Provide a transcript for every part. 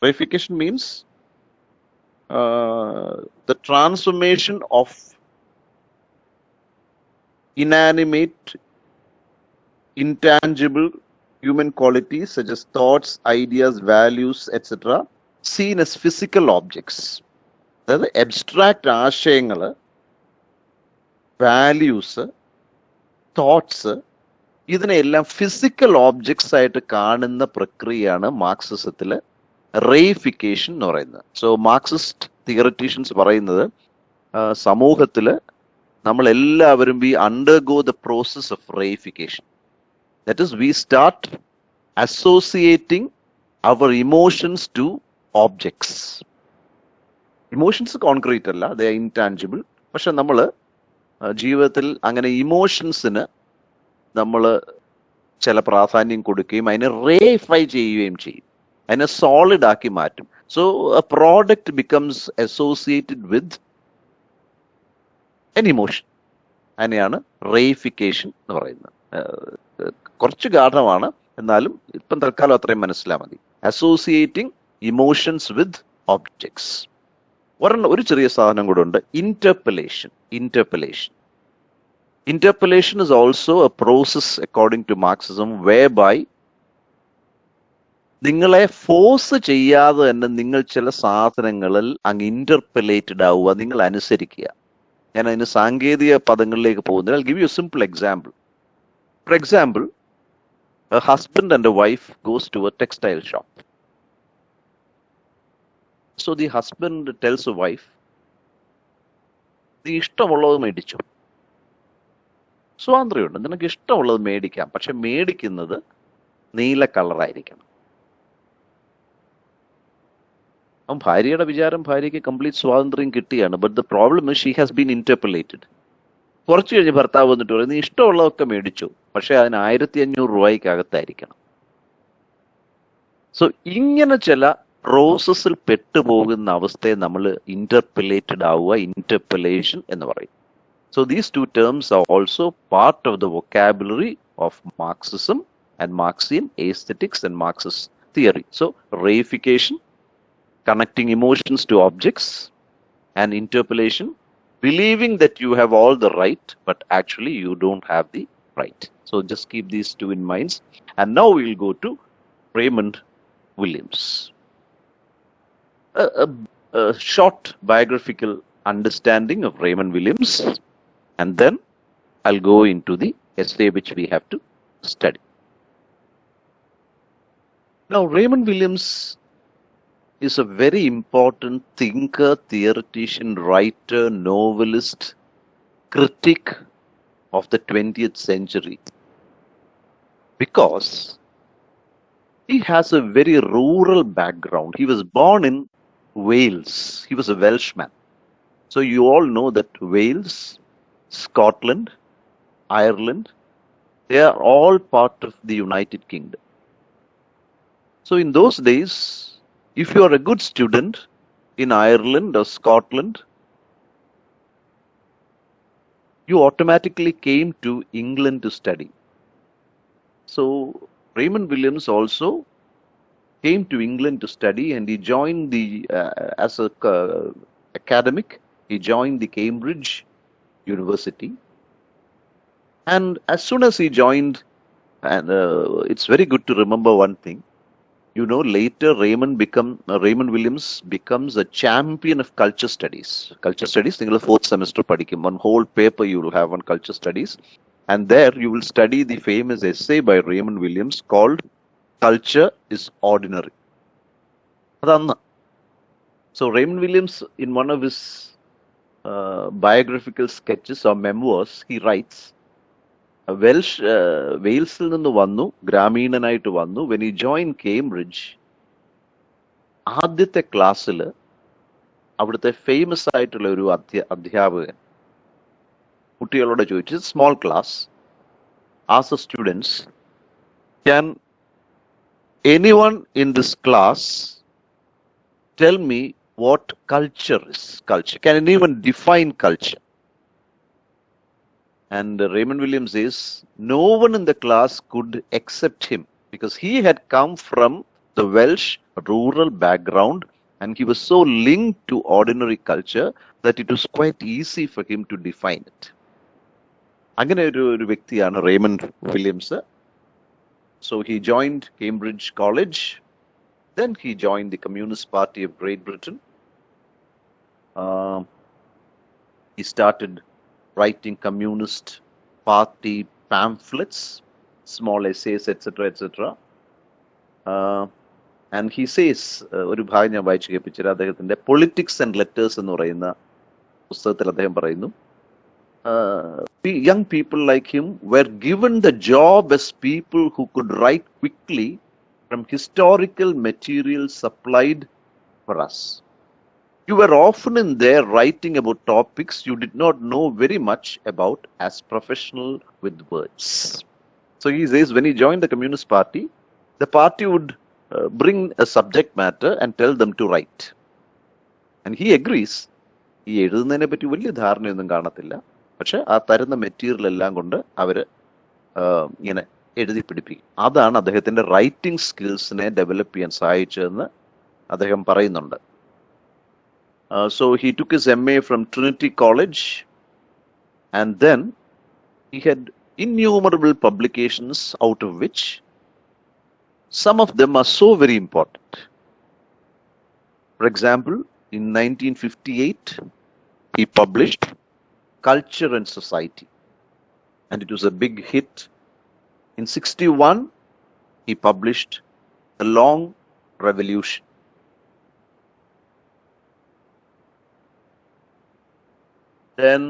Reification means the transformation of inanimate, intangible human qualities such as thoughts, ideas, values, etc. seen as physical objects. അതായത് എബ്സ്ട്രാക്ട് ആശയങ്ങൾ, values, thoughts, ഇതിനെല്ലാം physical objects ആയിട്ട് കാണുന്ന പ്രക്രിയയാണ് മാർക്സിസത്തിൽ റേയിഫിക്കേഷൻ എന്ന് പറയുന്നത്. സോ മാർക്സിസ്റ്റ് തിയറിറ്റീഷ്യൻസ് പറയുന്നത് സമൂഹത്തിൽ നമ്മളെല്ലാവരും we undergo the process of reification. That is we start associating our emotions to objects. Emotions concrete അല്ല, ദേ ആർ ഇൻടാഞ്ചിബിൾ. പക്ഷെ നമ്മൾ ജീവിതത്തിൽ അങ്ങനെ ഇമോഷൻസിന് നമ്മൾ ചില പ്രാധാന്യം കൊടുക്കുകയും അതിനെ റേഫൈ ചെയ്യുകയും ചെയ്യും, അതിനെ സോളിഡ് ആക്കി മാറ്റും. So A product becomes associated with an emotion. അതിനെയാണ് റേയിഫിക്കേഷൻ എന്ന് പറയുന്നത്. കുറച്ച് ഗാഠമാണ്, എന്നാലും ഇപ്പം തൽക്കാലം അത്രയും മനസ്സിലാൽ മതി. അസോസിയേറ്റിംഗ് ഇമോഷൻസ് വിത്ത് ഓബ്ജക്ട്സ്. ഒരു ചെറിയ സാധനം കൂടെ ഉണ്ട്, ഇന്റർപെലേഷൻ. Interpellation is also a process, according to Marxism, whereby നിങ്ങളെ ഫോഴ്സ് ചെയ്യാതെ തന്നെ നിങ്ങൾ ചില സാധനങ്ങളിൽ അങ്ങ് ഇന്റർപെലേറ്റഡ് ആവുക, നിങ്ങൾ അനുസരിക്കുക. ഞാൻ അതിന് സാങ്കേതിക പദങ്ങളിലേക്ക് പോകുന്നില്ല. I'll give you a simple example. For example, a husband and a wife goes to a textile shop. So the husband tells the wife, നീ ഇഷ്ടമുള്ളത് മേടിച്ചു, സ്വാതന്ത്ര്യമുണ്ട്, നിനക്ക് ഇഷ്ടമുള്ളത് മേടിക്കാം, പക്ഷെ മേടിക്കുന്നത് നീല കളറായിരിക്കണം. അപ്പം ഭാര്യയുടെ വിചാരം ഭാര്യയ്ക്ക് കംപ്ലീറ്റ് സ്വാതന്ത്ര്യം കിട്ടിയാണ്. But the problem she has been interpellated. കുറച്ച് കഴിഞ്ഞ് ഭർത്താവ് വന്നിട്ട് പറയും, നീ ഇഷ്ടമുള്ളതൊക്കെ മേടിച്ചു, പക്ഷെ അതിന് 1500 രൂപയ്ക്കകത്തായിരിക്കണം. സോ ഇങ്ങനെ ചില പ്രോസസ്സിൽ പെട്ടുപോകുന്ന അവസ്ഥയെ നമ്മൾ ഇന്റർപെലേറ്റഡ് ആവുക, ഇന്റർപെലേഷൻ എന്ന് പറയും. So these two terms are also part of the vocabulary of Marxism and Marxian aesthetics and Marxist theory. So reification, connecting emotions to objects, and interpellation, believing that you have all the right, but actually you don't have the right. So just keep these two in mind. And now we'll go to Raymond Williams. A short biographical understanding of Raymond Williams. And then I'll go into the essay which we have to study. Now, Raymond Williams is a very important thinker, theoretician, writer, novelist, critic of the 20th century. Because he has a very rural background. He was born in Wales. He was a Welshman. So you all know that Wales, Scotland, Ireland, they are all part of the United Kingdom. So in those days, if you are a good student in Ireland or Scotland, you automatically came to England to study. So Raymond Williams also came to England to study, and he joined the as a academic. He joined the Cambridge University, and as soon as he joined, and it's very good to remember one thing, you know, later Raymond Williams becomes a champion of culture studies. Culture studies, ningal 4th semester padikum, one whole paper you will have on culture studies, and there you will study the famous essay by Raymond Williams called "Culture is Ordinary." Adanna. So Raymond Williams, in one of his biographical sketches or memoirs, he writes, വെയിൽസിൽ നിന്ന് വന്നു, ഗ്രാമീണനായിട്ട് വന്നു. When he join Cambridge, ആദ്യത്തെ ക്ലാസ്സിൽ അവിടുത്തെ famous ആയിട്ടുള്ള ഒരു അധ്യാപകൻ കുട്ടികളോട് ചോദിച്ചു, small class, as A students, can anyone in this class tell me what culture is? Culture. Can anyone define culture? And Raymond Williams says no one in the class could accept him because he had come from the Welsh rural background, and he was so linked to ordinary culture that it was quite easy for him to define it. അങ്ങനെ ഒരു വ്യക്തിയാണ് Raymond Williams. So he joined Cambridge College. Then he joined the Communist Party of Great Britain. He started writing Communist Party pamphlets, small essays, etc., etc. And he says, ഒരു ഭാഗം ഞാൻ വായിച്ചു കേൾപ്പിച്ചത് അദ്ദേഹത്തിന്റെ politics and letters എന്ന് പറയുന്ന പുസ്തകത്തിൽ അദ്ദേഹം പറയുന്നു, young people like him were given the job as people who could write quickly from historical material supplied for us. You were often in there writing about topics you did not know very much about as professional with words. So he says when he joined the Communist Party, the party would bring a subject matter and tell them to write. And he agrees. ഈ എഴുതുന്നതിനെ പറ്റി വലിയ ധാരണയൊന്നും കാണത്തില്ല, പക്ഷെ ആ തരുന്ന material എല്ലാം കൊണ്ട് അവര് ഇങ്ങനെ എഴുതി പിടിപ്പിക്കും. അതാണ് അദ്ദേഹത്തിന്റെ റൈറ്റിംഗ് സ്കിൽസിനെ ഡെവലപ്പ് ചെയ്യാൻ സഹായിച്ചതെന്ന് അദ്ദേഹം പറയുന്നുണ്ട്. So he took his MA from Trinity College, and then he had innumerable publications, out of which some of them are so very important. For example, in 1958, he published Culture and Society, and it was a big hit. In 61, he published The Long Revolution. Then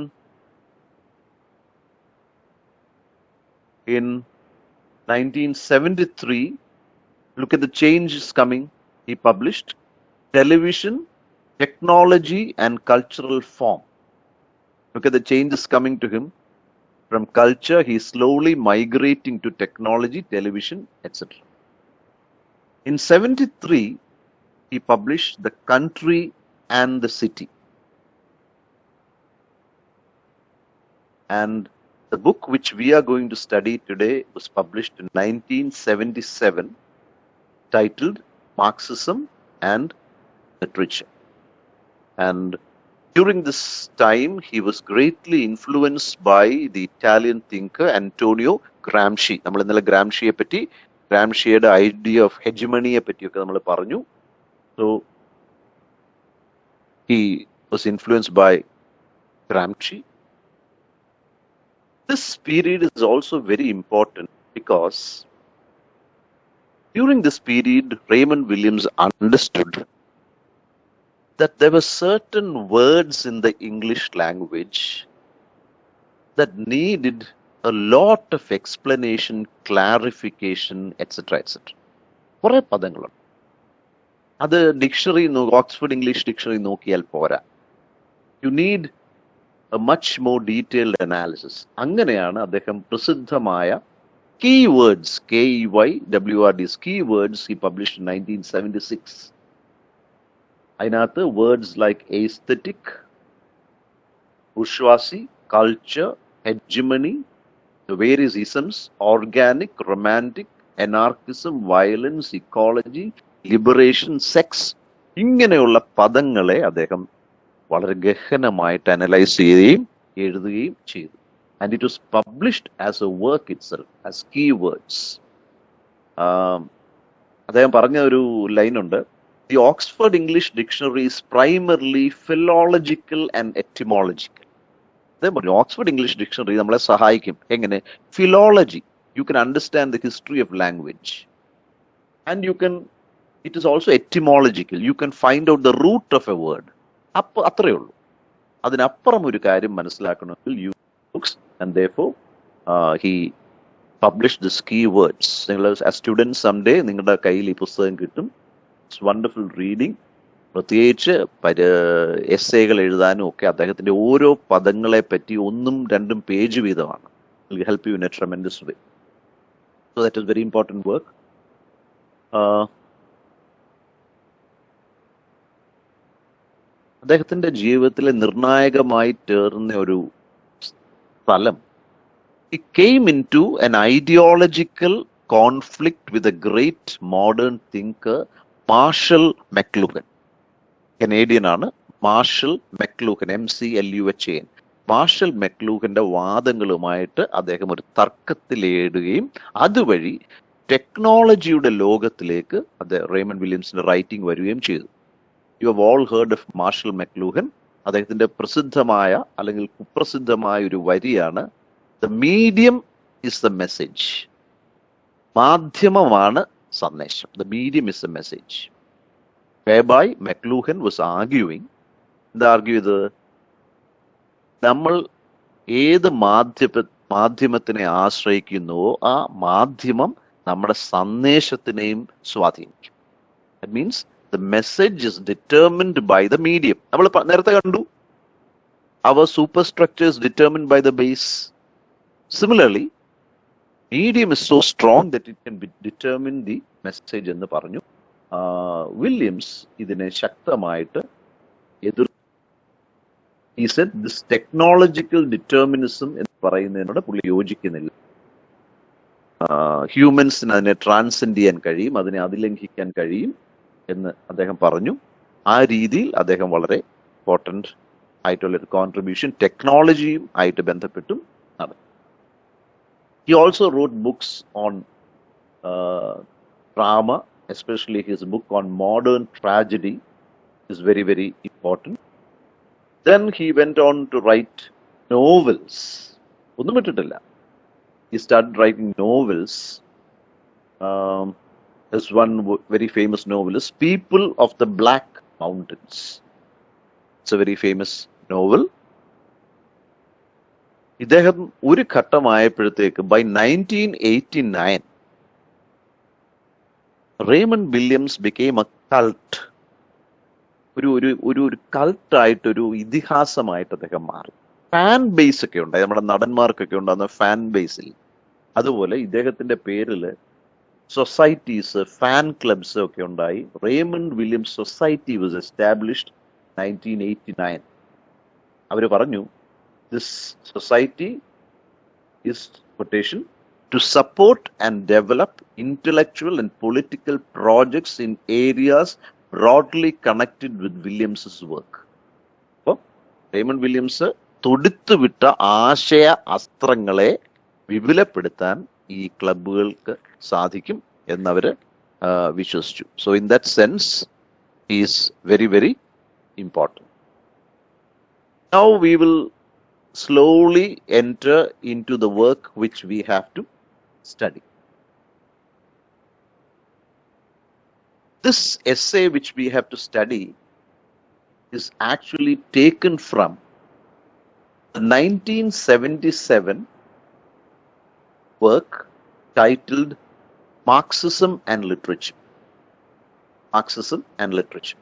in 1973, look at the changes coming. He published Television, Technology and Cultural Form. Look at the changes coming to him. From culture, he is slowly migrating to technology, television, etc. In 73, he published The Country and the City. And the book which we are going to study today was published in 1977, titled Marxism and Literature. And during this time, he was greatly influenced by the Italian thinker Antonio Gramsci. നമ്മൾ ഇന്നലെ ഗ്രാംഷിയെ പറ്റി, ഗ്രാംഷിയുടെ idea of ഹെജിമണിയെ പറ്റിയൊക്കെ നമ്മൾ പറഞ്ഞു. So he was influenced by Gramsci. This period is also very important because during this period, Raymond Williams understood that there were certain words in the English language that needed a lot of explanation, clarification, etc., etc. കുറെ പദങ്ങളുണ്ട്. അത് dictionary, Oxford English dictionary നോക്കിയാൽ പോരാ. You need a much more detailed analysis. അങ്ങനെയാണ് അദ്ദേഹം പ്രസിദ്ധമായ keywords, KEYWORDs, keywords he published in 1976. അതിനകത്ത് words like aesthetic, bourgeoisie, culture, hegemony, the various isms, organic, romantic, anarchism, violence, ecology, liberation, sex, ഇങ്ങനെയുള്ള പദങ്ങളെ അദ്ദേഹം വളരെ ഗഹനമായിട്ട് analyse ചെയ്യുകയും എഴുതുകയും ചെയ്തു. And it was published as a work itself, as keywords. അദ്ദേഹം പറഞ്ഞ ഒരു ലൈനുണ്ട്, the Oxford English dictionary is primarily philological and etymological. അദ്ദേഹം പറഞ്ഞു ഓക്സ്ഫോർഡ് ഇംഗ്ലീഷ് ഡിക്ഷണറി നമ്മളെ സഹായിക്കും. എങ്ങനെ? Philology, you can understand the history of language, and you can, it is also etymological, you can find out the root of a word. അത്രയേ ഉള്ളൂ. അതിനപ്പുറം ഒരു കാര്യം മനസ്സിലാക്കണമെങ്കിൽ you books, and therefore he published these keywords. നിങ്ങൾ as students someday നിങ്ങളുടെ കയ്യിൽ ഈ പുസ്തകം കിട്ടും. It's wonderful reading. പ്രത്യേകിച്ച് എസ്സേകൾ എഴുതാനും ഒക്കെ അദ്ദേഹത്തിന്റെ ഓരോ പദങ്ങളെ പറ്റി 1-2 പേജ് വീതമാണ്. It will help you in a tremendous way. So that is very important work. അദ്ദേഹത്തിന്റെ ജീവിതത്തിലെ നിർണായകമായി തീർന്ന ഒരു സ്ഥലം, he came into an ideological conflict with a great modern thinker, Marshall McLuhan. Canadian ആണ് മാർഷൽ മെക്ലൂഹൻ, MCLUHAN. മാർഷൽ മെക്ലൂഹന്റെ വാദങ്ങളുമായിട്ട് അദ്ദേഹം ഒരു തർക്കത്തിലേടുകയും അതുവഴി ടെക്നോളജിയുടെ ലോകത്തിലേക്ക് റേമൺ വില്യംസിന്റെ റൈറ്റിംഗ് വരികയും ചെയ്തു. You have all heard of Marshall McLuhan. അദ്ദേഹത്തിന്റെ പ്രസിദ്ധമായ അല്ലെങ്കിൽ കുപ്രസിദ്ധമായ ഒരു വരിയാണ്, the medium is the message. മാധ്യമമാണ് സന്ദേശം. The medium is the message. whereby McLuhan was arguing, എന്താ ആർഗ്യൂ ചെയ്തത്? നമ്മൾ ഏത് മാധ്യമത്തിനെ ആശ്രയിക്കുന്നുവോ ആ മാധ്യമം നമ്മുടെ സന്ദേശത്തിനെയും സ്വാധീനിക്കും. That means the message is determined by the medium. നമ്മൾ നേരത്തെ കണ്ടു, our super structure is determined by the base. Similarly medium is so strong that it can determine the message എന്ന് പറഞ്ഞു. വില്യംസ് ഇതിനെ ശക്തമായിട്ട് എതിർത്തു. He said this technological determinism എന്ന് പറയുന്നതിനോട് പുള്ളി യോജിക്കുന്നില്ല. ഹ്യൂമൻസിന് അതിനെ ട്രാൻസെൻഡ് ചെയ്യാൻ കഴിയും, അതിനെ അതിലംഘിക്കാൻ കഴിയും എന്ന് അദ്ദേഹം പറഞ്ഞു. ആ രീതിയിൽ അദ്ദേഹം വളരെ ഇമ്പോർട്ടൻ്റ് ആയിട്ടുള്ളൊരു കോൺട്രിബ്യൂഷൻ ടെക്നോളജിയും ആയിട്ട് ബന്ധപ്പെട്ടും നടത്തി. He also wrote books on drama, especially his book on modern tragedy is very, very important. Then he went on to write novels. ഒന്നും വിട്ടിട്ടില്ല. He started writing novels. There's one very famous novel is People of the Black Mountains. It's a very famous novel. ഇദ്ദേഹം ഒരു ഘട്ടമായപ്പോഴത്തേക്ക് by 1989 Raymond Williams became a cult. ഒരു കൾട്ടായിട്ടൊരു ഇതിഹാസമായിട്ട് അദ്ദേഹം മാറി. Fan base ഒക്കെ ഉണ്ടായി, നമ്മുടെ നടന്മാർക്കൊക്കെ ഉണ്ടാകുന്ന ഫാൻ ബേസിൽ. അതുപോലെ ഇദ്ദേഹത്തിന്റെ പേരിൽ സൊസൈറ്റീസ്, ഫാൻ ക്ലബ്സ് ഒക്കെ ഉണ്ടായി. Ramon Williams society was established 1989. അവർ പറഞ്ഞു, this society is quotation to support and develop intellectual and political projects in areas broadly connected with Williams's work. അപ്പോൾ റേമൺ വില്യംസ് തൊടുത്തുവിട്ട ആശയ അസ്ത്രങ്ങളെ വിപുലപ്പെടുത്താൻ ഈ ക്ലബുകൾക്ക് സാധിക്കും എന്നവര് വിശ്വസിച്ചു. So in that sense is very very important. Now we will slowly enter into the work which we have to study. This essay which we have to study is actually taken from the 1977 work titled Marxism and Literature. Marxism and Literature.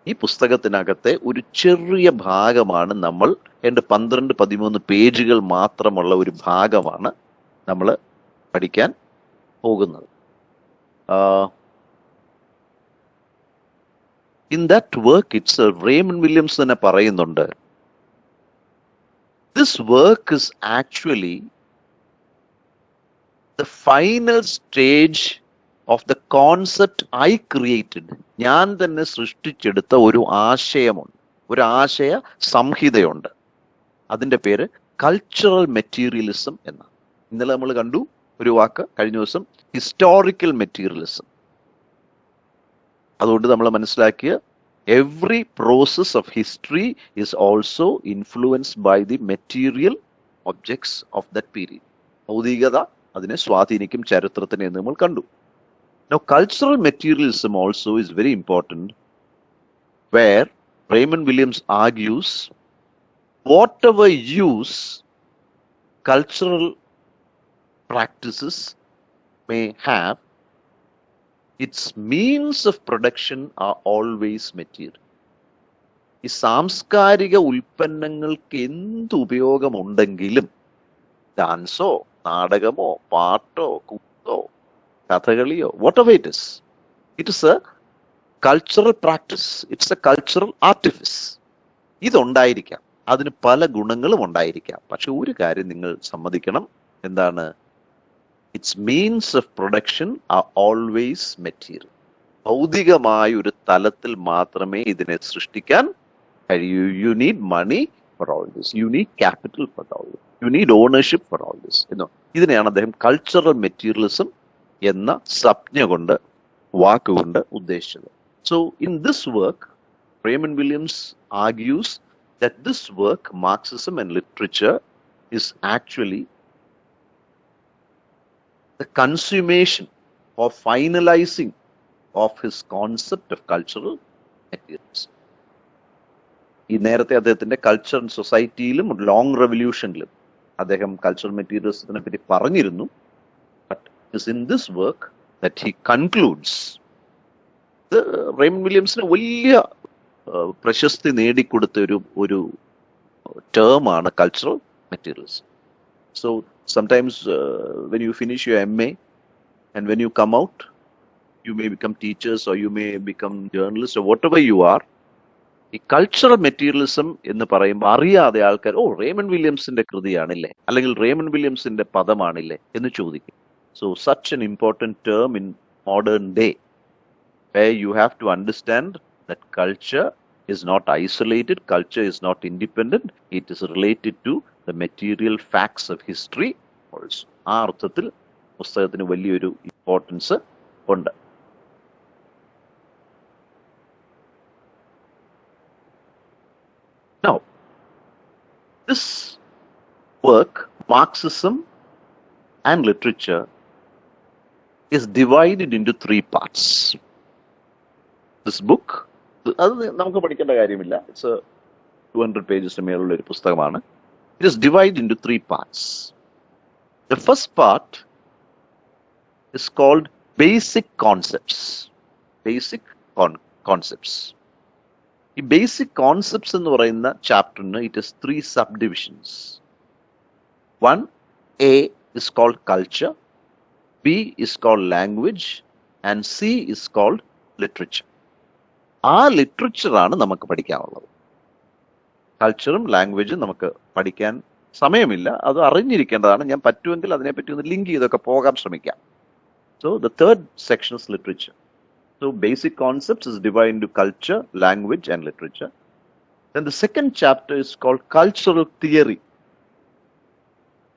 ഈ പുസ്തകത്തിനകത്തെ ഒരു ചെറിയ ഭാഗമാണ് നമ്മൾ, 12-13 പേജുകൾ മാത്രമുള്ള ഒരു ഭാഗമാണ് നമ്മൾ പഠിക്കാൻ പോകുന്നത്. In that work itself Ramon Williams തന്നെ പറയുന്നുണ്ട്, this work is actually the final stage of the concept I created. ഞാൻ തന്നെ സൃഷ്ടിച്ചെടുത്ത ഒരു ആശയമുണ്ട്, ഒരു ആശയ സംഹിതയുണ്ട്. അതിൻ്റെ പേര് കൾച്ചറൽ മെറ്റീരിയലിസം എന്നാണ്. ഇന്നലെ നമ്മൾ കണ്ടു ഒരു വാക്ക്, കഴിഞ്ഞ ദിവസം ഹിസ്റ്റോറിക്കൽ മെറ്റീരിയലിസം. അതുകൊണ്ട് നമ്മൾ മനസ്സിലാക്കിയ every process of history is also influenced by the material objects of that period. ഭൗതികത അതിനെ സ്വാധീനിക്കും ചരിത്രത്തിനെ എന്ന് നമ്മൾ കണ്ടു. Now, cultural materialism also is very important, where Raymond Williams argues whatever use cultural practices may have, its means of production are always material. ഈ സാംസ്കാരിക ഉൽപ്പന്നങ്ങൾക്ക് എന്ത് ഉപയോഗമുണ്ടെങ്കിലും, ഡാൻസോ നാടകമോ പാട്ടോ കുത്തോ കഥകളിയോ whatever it is a cultural practice, it's a cultural artifice. ഇതുണ്ടായിരിക്കാം, അതിന് പല ഗുണങ്ങളും ഉണ്ടായിരിക്കാം. പക്ഷെ ഒരു കാര്യം നിങ്ങൾ സമ്മതിക്കണം, എന്താണ്? its means of production are always material. ഭൗതികമായ ഒരു തലത്തിൽ മാത്രമേ ഇതിനെ സൃഷ്ടിക്കാൻ കഴിയൂ. You need money for all this, you need capital for all this, you need ownership for all this എന്നോ. ഇതിനെയാണ് അദ്ദേഹം കൾച്ചറൽ മെറ്റീരിയലിസം എന്ന സംജ്ഞ കൊണ്ട്, വാക്കുകൊണ്ട് ഉദ്ദേശിച്ചത്. So in this work Raymond Williams argues that this work, Marxism and Literature, is actually the consummation or finalizing of his concept of cultural materials. ഈ നേരത്തെ അദ്ദേഹത്തിന്റെ കൾച്ചർ ആൻഡ് സൊസൈറ്റിയിലും ലോങ് റെവല്യൂഷനിലും അദ്ദേഹം കൾച്ചറൽ മെറ്റീരിയൽസിനെ പറ്റി പറഞ്ഞിരുന്നു. But is in this work that he concludes. Raymond വില്യംസിന് വലിയ പ്രശസ്തി നേടിക്കൊടുത്ത ഒരു ടേമാണ് cultural materials. So sometimes when you finish your MA and when you come out, you may become teachers or you may become journalists or whatever you are. ഈ cultural materialism എന്ന് പറയുമ്പോൾ അറിയാതെ ആൾക്കാർ റേമണ്ട് വില്യംസിന്റെ കൃതിയാണില്ലേ, അല്ലെങ്കിൽ റേമണ്ട് വില്യംസിന്റെ പദമാണില്ലേ എന്ന് ചോദിക്കും. So such an important term in modern day, where you have to understand that culture is not isolated, culture is not independent, it is related to the material facts of history also. ആ അർത്ഥത്തിൽ പുസ്തകത്തിന് വലിയൊരു importance ഉണ്ട്. Now, this work, Marxism and Literature, is divided into 3 parts. This book, അത് നമുക്ക് പഠിക്കേണ്ട കാര്യമില്ല, it's 200 പേജസിന് മേലുള്ള ഒരു പുസ്തകമാണ്. It is divide into 3 parts. The first part is called basic concepts. Basic concepts. ഈ ബേസിക് കോൺസെപ്റ്റ്സ് എന്ന് പറയുന്ന ചാപ്റ്ററിന് it is 3 sub divisions. 1A is called culture, B is called language, and C is called literature. ആ ലിറ്ററേച്ചറാണ് നമുക്ക് പഠിക്കാനുള്ളത്. കൾച്ചറും ലാംഗ്വേജും നമുക്ക് പഠിക്കാൻ സമയമില്ല, അത് അറിഞ്ഞിരിക്കേണ്ടതാണ്. ഞാൻ പറ്റുമെങ്കിൽ അതിനെപ്പറ്റി ഒന്ന് ലിങ്ക് ചെയ്തൊക്കെ പോകാൻ ശ്രമിക്കാം. So the third section is literature. So basic concepts is divide into culture, language and literature. Then the second chapter is called cultural theory,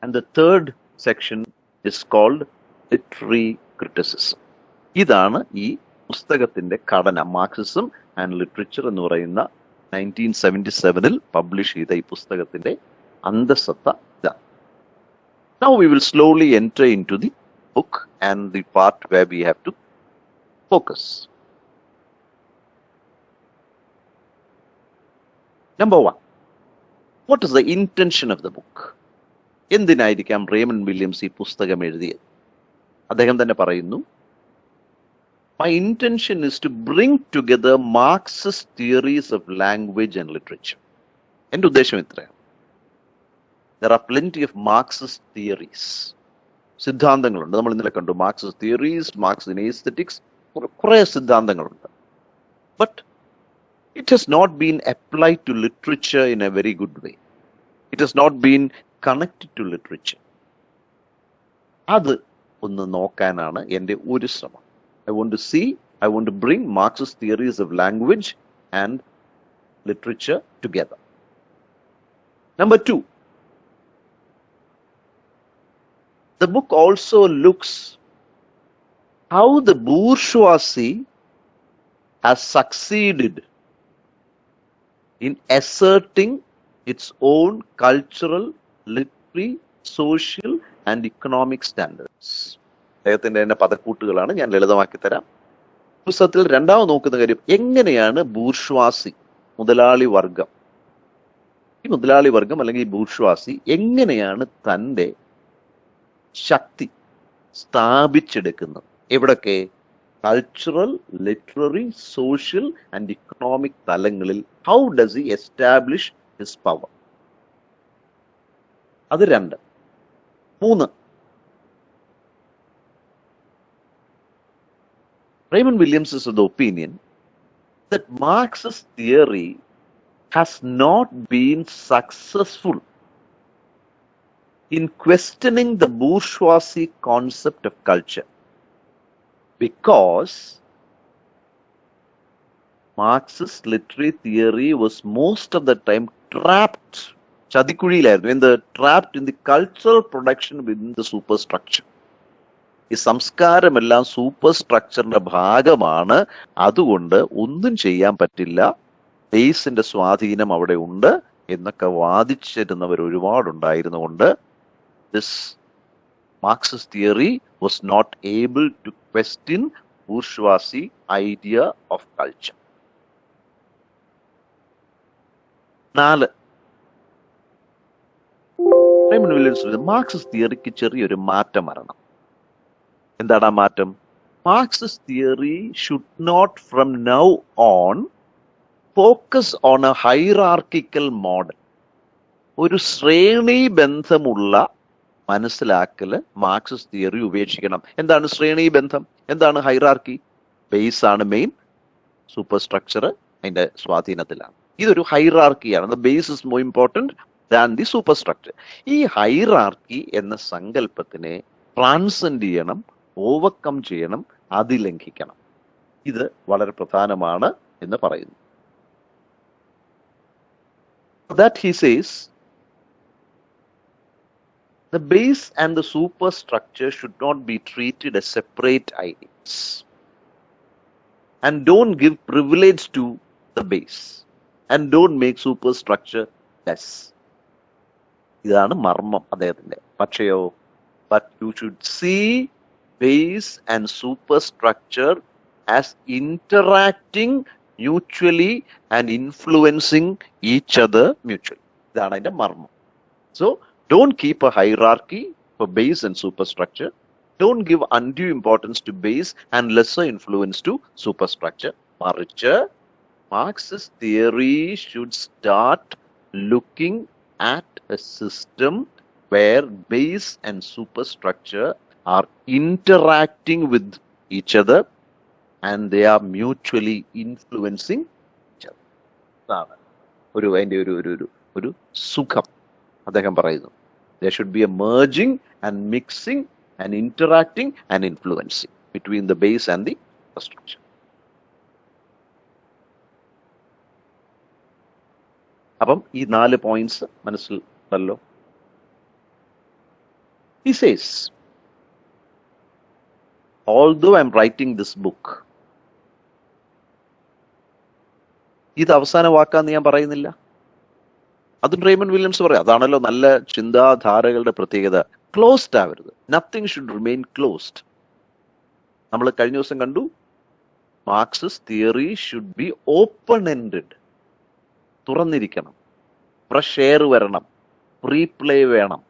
and the third section is called literary criticism. ഇതാണ് ഈ പുസ്തകത്തിന്റെ ഘടന. Marxism and literature എന്ന് പറയുന്ന 1977 publish ചെയ്ത ഈ പുസ്തകത്തിന്റെ അന്തസത്ത ഇതാണ്. Now we will slowly enter into the book and the part where we have to focus. Number 1, what is the intention of the book? എന്തിനായിരിക്കാം റേമണ്ട് വില്യംസ് ഈ പുസ്തകം എഴുതിയത്? അദ്ദേഹം തന്നെ പറയുന്നു, my intention is to bring together Marxist theories of language and literature. എൻ്റെ ഉദ്ദേശം ഇത്രയാണ്. There are plenty of Marxist theories. സിദ്ധാന്തങ്ങളുണ്ട്. നമ്മൾ ഇന്നലെ കണ്ടു Marxist theories, Marxist aesthetics, കുറേ സിദ്ധാന്തങ്ങളുണ്ട്. But it has not been applied to literature in a very good way. It has not been connected to literature. അത് ഒന്ന് നോക്കാനാണ് എൻ്റെ ഒരു ശ്രമം. I want to bring Marxist theories of language and literature together. Number 2, the book also looks how the bourgeoisie has succeeded in asserting its own cultural, literary, social and economic standards. അദ്ദേഹത്തിൻ്റെ തന്നെ പദക്കൂട്ടുകളാണ്, ഞാൻ ലളിതമാക്കി തരാം. പുസ്തകത്തിൽ രണ്ടാമത് നോക്കുന്ന കാര്യം, എങ്ങനെയാണ് bourgeoisie, മുതലാളി വർഗം, ഈ മുതലാളി വർഗം അല്ലെങ്കിൽ ബൂർഷ്വാസി എങ്ങനെയാണ് തൻ്റെ ശക്തി സ്ഥാപിച്ചെടുക്കുന്നത്? എവിടൊക്കെ? Cultural, literary, social and economic തലങ്ങളിൽ. How does he establish his power? അത് 2. 3, Raymond Williams is of the opinion that Marx's theory has not been successful in questioning the bourgeoisie concept of culture, because Marxist literary theory was most of the time trapped, ചതിക്കുഴിയിലായിരുന്നു, in the trapped in the cultural production within the superstructure. ഈ സംസ്കാരമെല്ലാം super സ്ട്രക്ചറിന്റെ ഭാഗമാണ്, അതുകൊണ്ട് ഒന്നും ചെയ്യാൻ പറ്റില്ല, ബേസിന്റെ സ്വാധീനം അവിടെ ഉണ്ട് എന്നൊക്കെ വാദിച്ചിരുന്നവർ ഒരുപാടുണ്ടായിരുന്നുകൊണ്ട് this Marxist theory was not able to question bourgeoisie idea of culture. 4. Raymond Williams Marxist തിയറിക്ക് ചെറിയൊരു മാറ്റം വരണം. എന്താണ് ആ മാറ്റം? Marxist theory should not from now on focus on a hierarchical model. ഒരു ശ്രേണി ബന്ധമുള്ള മനസ്സിലാക്കല് മാർക്സിസ്റ്റ് തിയറി ഉപേക്ഷിക്കണം. എന്താണ് ശ്രേണി ബന്ധം? എന്താണ് ഹൈറാർക്കി? ബേസ് ആണ് മെയിൻ, സൂപ്പർ സ്ട്രക്ചർ അതിന്റെ സ്വാധീനത്തിലാണ്. ഇതൊരു ഹൈറാർക്കിയാണ്. The base is more important than the super structure. ഈ ഹൈറാർക്കി എന്ന സങ്കല്പത്തിനെ ട്രാൻസെൻഡ് ചെയ്യണം, ഓവർകം ചെയ്യണം, അതിലംഘിക്കണം. ഇത് വളരെ പ്രധാനമാണ് എന്ന് പറയുന്നു. That he says, the base and the superstructure should not be treated as separate ideas, and don't give privilege to the base, and don't make superstructure less. ഇതാണ് മർമ്മം അദ്ദേഹത്തിന്റെ. പക്ഷെയോ, but you should see base and superstructure as interacting mutually and influencing each other mutually. ഇതാണ് അതിന്റെ മർമ്മം. So don't keep a hierarchy for base and superstructure. Don't give undue importance to base and lesser influence to superstructure. മറിച്ച് Marxist theory should start looking at a system where base and superstructure are interacting with each other and they are mutually influencing each other. അതാണ് അതിന്റെ ഒരു സുഖം അദ്ദേഹം പറയുന്നു. There should be a merging and mixing and interacting and influencing between the base and the structure. അപ്പം ഈ 4 points മനസ്സിലല്ലോ. He says, although I'm writing this book, ഇത് അവസാന വാക്കാന്ന് ഞാൻ പറയുന്നില്ല. അതും റെയ്മണ്ട് വില്യംസ് പറയാം. അതാണല്ലോ നല്ല ചിന്താധാരകളുടെ പ്രത്യേകത. ക്ലോസ്ഡ് ആവരുത്. Nothing should remain closed. നമ്മൾ കഴിഞ്ഞ ദിവസം കണ്ടു, Marxist theory should be open ended, തുറന്നിരിക്കണം, ഫ്രഷ് എയർ വരണം, റീപ്ലേ വേണം